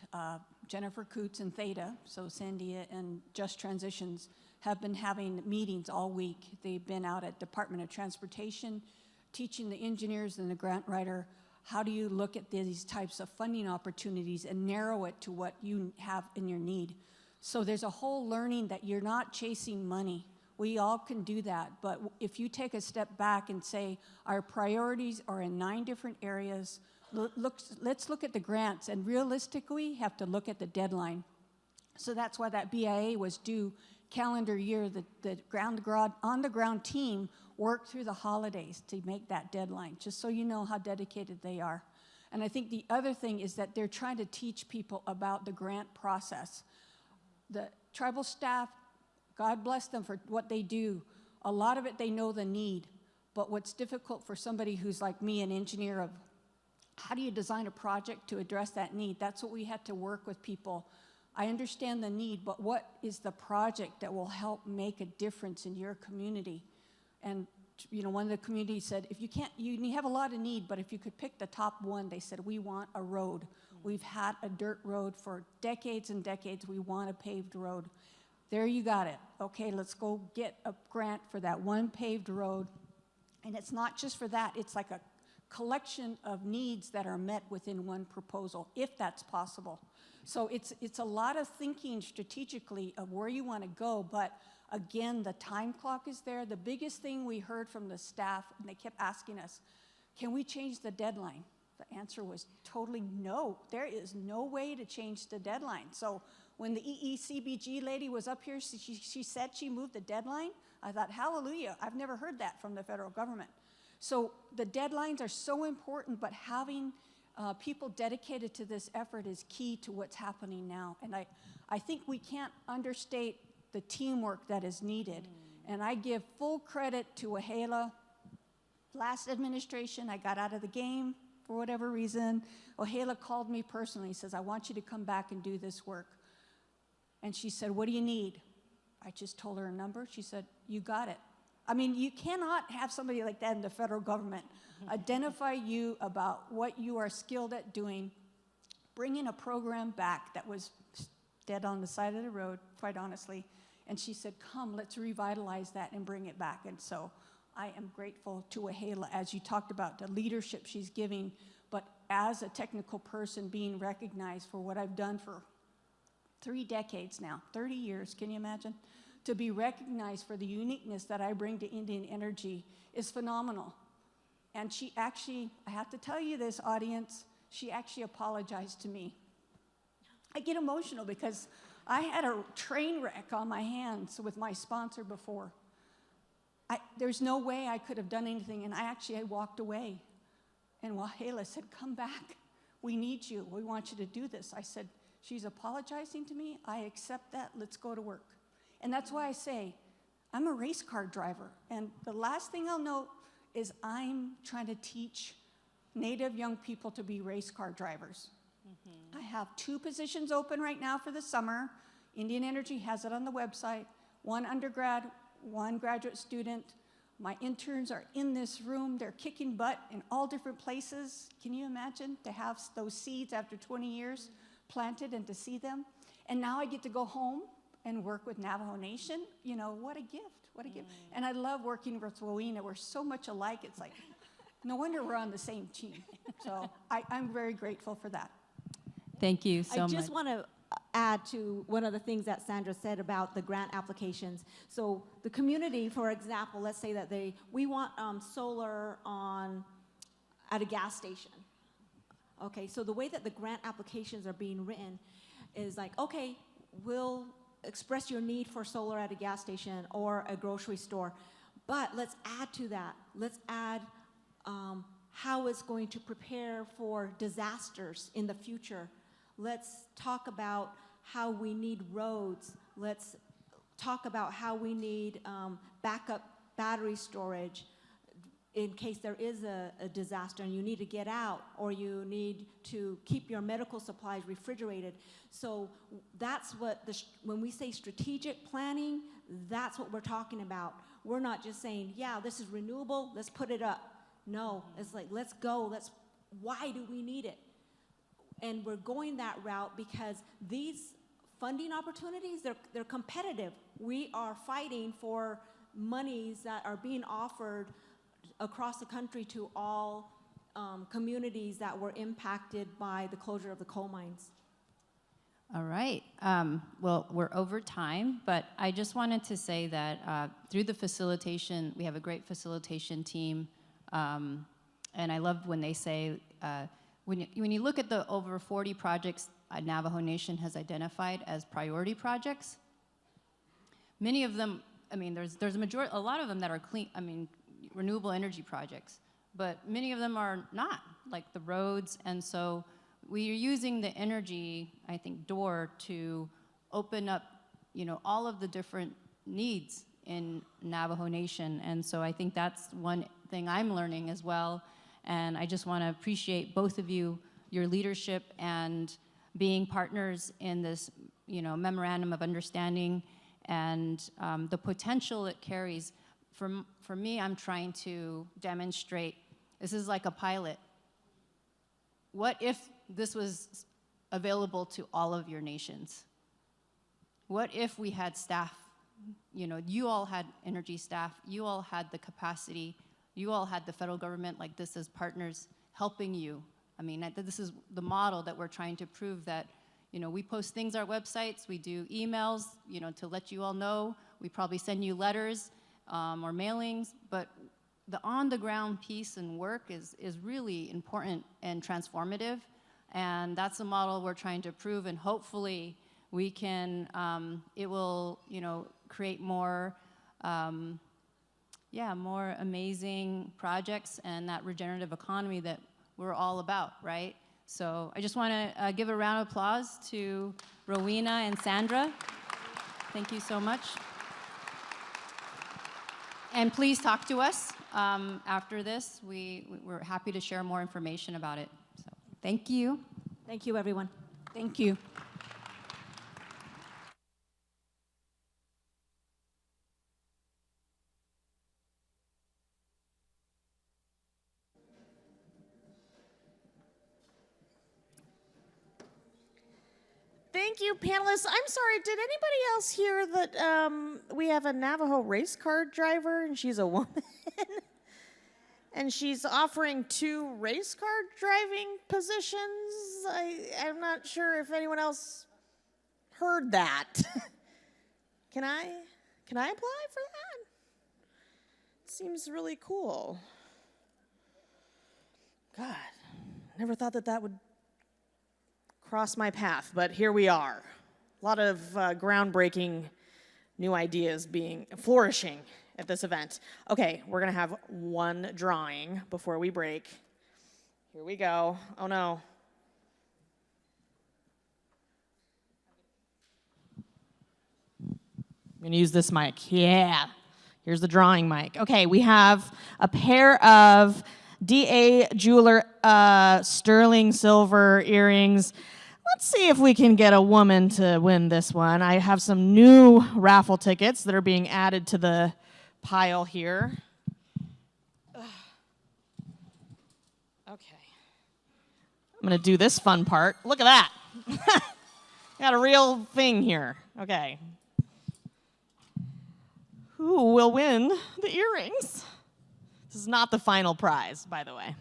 Jennifer Coots and Theta, so Sandia and Just Transitions, have been having meetings all week. They've been out at Department of Transportation, teaching the engineers and the grant writer, how do you look at these types of funding opportunities and narrow it to what you have in your need? So there's a whole learning that you're not chasing money. We all can do that, but if you take a step back and say, our priorities are in 9 different areas, let's look at the grants, and realistically have to look at the deadline. So that's why that BIA was due calendar year. The on-the-ground team worked through the holidays to make that deadline, just so you know how dedicated they are. And I think the other thing is that they're trying to teach people about the grant process. The tribal staff, God bless them for what they do. A lot of it, they know the need. But what's difficult for somebody who's like me, an engineer, of how do you design a project to address that need? That's what we had to work with people. I understand the need, but what is the project that will help make a difference in your community? And you know, one of the communities said, if you can't, you have a lot of need, but if you could pick the top one, they said, we want a road. We've had a dirt road for decades and decades. We want a paved road. There you got it. Okay, let's go get a grant for that one paved road. And it's not just for that, it's like a collection of needs that are met within one proposal, if that's possible. So it's a lot of thinking strategically of where you want to go, but again, the time clock is there. The biggest thing we heard from the staff, and they kept asking us, can we change the deadline? The answer was totally no. There is no way to change the deadline. So when the EECBG lady was up here, she said she moved the deadline. I thought, hallelujah, I've never heard that from the federal government. So the deadlines are so important, but having people dedicated to this effort is key to what's happening now. And I think we can't understate the teamwork that is needed. And I give full credit to Wahleah. Last administration, I got out of the game for whatever reason. Wahleah called me personally, says, I want you to come back and do this work. And she said, what do you need? I just told her a number. She said, you got it. I mean, you cannot have somebody like that in the federal government. Identify you about what you are skilled at doing, bringing a program back that was dead on the side of the road, quite honestly. And she said, come, let's revitalize that and bring it back. And so I am grateful to Wahleah, as you talked about, the leadership she's giving, but as a technical person being recognized for what I've done for 3 decades now, 30 years, can you imagine? To be recognized for the uniqueness that I bring to Indian Energy is phenomenal. And she actually, I have to tell you this, audience, she actually apologized to me. I get emotional because I had a train wreck on my hands with my sponsor before. There's no way I could have done anything, and I walked away. And Wahleah said, come back. We need you. We want you to do this. I said, she's apologizing to me. I accept that. Let's go to work. And that's why I say, I'm a race car driver. And the last thing I'll note is I'm trying to teach Native young people to be race car drivers. I have 2 positions open right now for the summer. Indian Energy has it on the website. 1 undergrad, 1 graduate student. My interns are in this room. They're kicking butt in all different places. Can you imagine to have those seeds after 20 years planted and to see them? And now I get to go home and work with Navajo Nation. You know, what a gift, what a gift. And I love working with Rowena. We're so much alike. It's like, no wonder we're on the same team. So I'm very grateful for that. Thank you so much. I just want to add to one of the things that Sandra said about the grant applications. So the community, for example, let's say that we want solar at a gas station. Okay, so the way that the grant applications are being written is like, okay, we'll express your need for solar at a gas station or a grocery store, but let's add to that. Let's add how it's going to prepare for disasters in the future. Let's talk about how we need roads. Let's talk about how we need backup battery storage in case there is a disaster and you need to get out or you need to keep your medical supplies refrigerated. So that's what, when we say strategic planning, that's what we're talking about. We're not just saying, yeah, this is renewable, let's put it up. No, it's like, let's go, why do we need it? And we're going that route because these funding opportunities, they're competitive. We are fighting for monies that are being offered across the country to all communities that were impacted by the closure of the coal mines. All right. Well, we're over time, but I just wanted to say that through the facilitation, we have a great facilitation team, and I love when they say, when you look at the over 40 projects Navajo Nation has identified as priority projects, many of them, I mean, there's a lot of them that are clean, I mean, renewable energy projects, but many of them are not, like the roads, and so we are using the energy, I think, door to open up, all of the different needs in Navajo Nation. And so I think that's one thing I'm learning as well. And I just want to appreciate both of you, your leadership and being partners in this, memorandum of understanding and the potential it carries. For me, I'm trying to demonstrate, this is like a pilot. What if this was available to all of your nations? What if we had staff, you all had energy staff, you all had the capacity, you all had the federal government like this as partners helping you. I mean, this is the model that we're trying to prove that, we post things on our websites, we do emails, to let you all know, we probably send you letters or mailings, but the on-the-ground piece and work is really important and transformative. And that's the model we're trying to prove, and hopefully we can, it will, create more, more amazing projects and that regenerative economy that we're all about, right? So I just want to give a round of applause to Rowena and Sandra. Thank you so much. And please talk to us after this. We're happy to share more information about it. So, thank you. Thank you, everyone. Thank you. Thank you, panelists. I'm sorry, did anybody else hear that we have a Navajo race car driver and she's a woman? And she's offering 2 race car driving positions? I'm not sure if anyone else heard that. Can I apply for that? Seems really cool. God, never thought that would cross my path, but here we are. A lot of groundbreaking new ideas flourishing at this event. Okay, we're gonna have one drawing before we break. Here we go. Oh no. I'm gonna use this mic. Yeah. Here's the drawing mic. Okay, we have a pair of DA jeweler sterling silver earrings. Let's see if we can get a woman to win this one. I have some new raffle tickets that are being added to the pile here. Ugh. Okay. I'm going to do this fun part. Look at that. Got a real thing here. Okay. Who will win the earrings? This is not the final prize, by the way.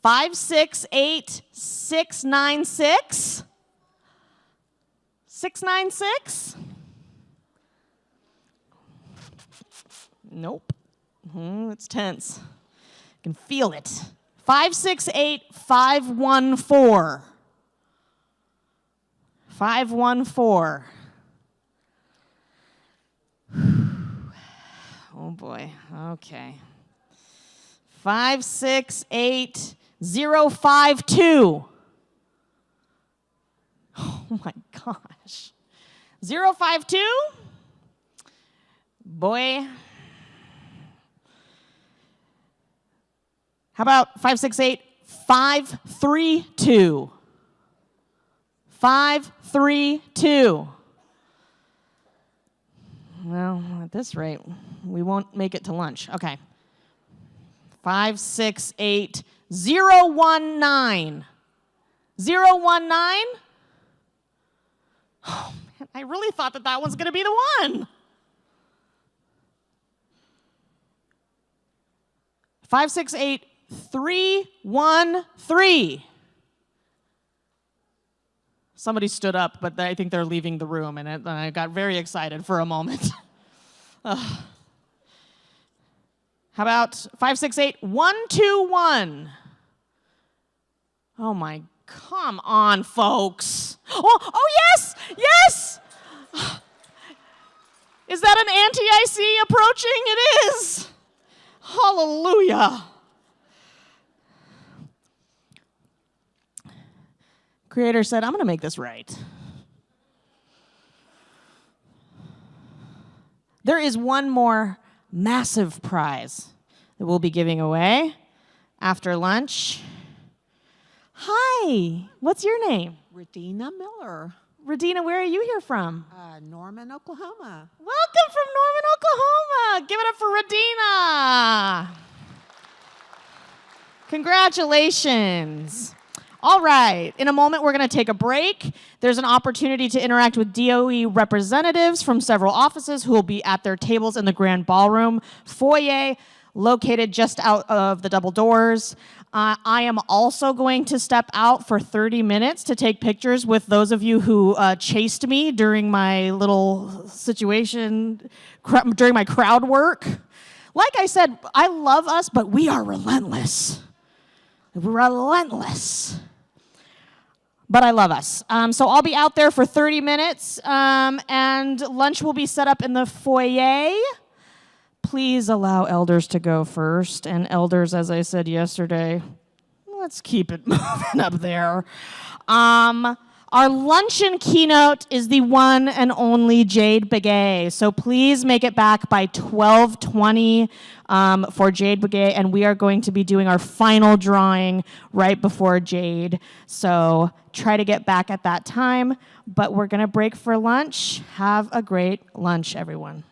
568-696. 696? Nope. It's tense. I can feel it. 568-514. 514. Oh boy. Okay. 568-052. Oh my gosh. 052? Boy. How about 568-532? 532. Well, at this rate, we won't make it to lunch. Okay. 568-019. 019? Oh, man, I really thought that that was going to be the one. 568-313. Somebody stood up, but I think they're leaving the room, and I got very excited for a moment. How about 568-121? Oh my, come on, folks. Oh yes, yes! Is that an anti-IC approaching? It is. Hallelujah. Creator said, I'm going to make this right. There is one more massive prize that we'll be giving away after lunch. Hi, what's your name? Radina Miller. Radina, where are you here from? Norman, Oklahoma. Welcome from Norman, Oklahoma. Give it up for Radina. Congratulations. All right, in a moment we're going to take a break. There's an opportunity to interact with DOE representatives from several offices who will be at their tables in the grand ballroom foyer located just out of the double doors. I am also going to step out for 30 minutes to take pictures with those of you who chased me during my little situation, during my crowd work. Like I said, I love us, but we are relentless. Relentless. But I love us. So I'll be out there for 30 minutes, and lunch will be set up in the foyer. Please allow elders to go first. And elders, as I said yesterday, let's keep it moving up there. Our luncheon keynote is the one and only Jade Begay. So please make it back by 12:20 for Jade Begay. And we are going to be doing our final drawing right before Jade. So try to get back at that time. But we're going to break for lunch. Have a great lunch, everyone.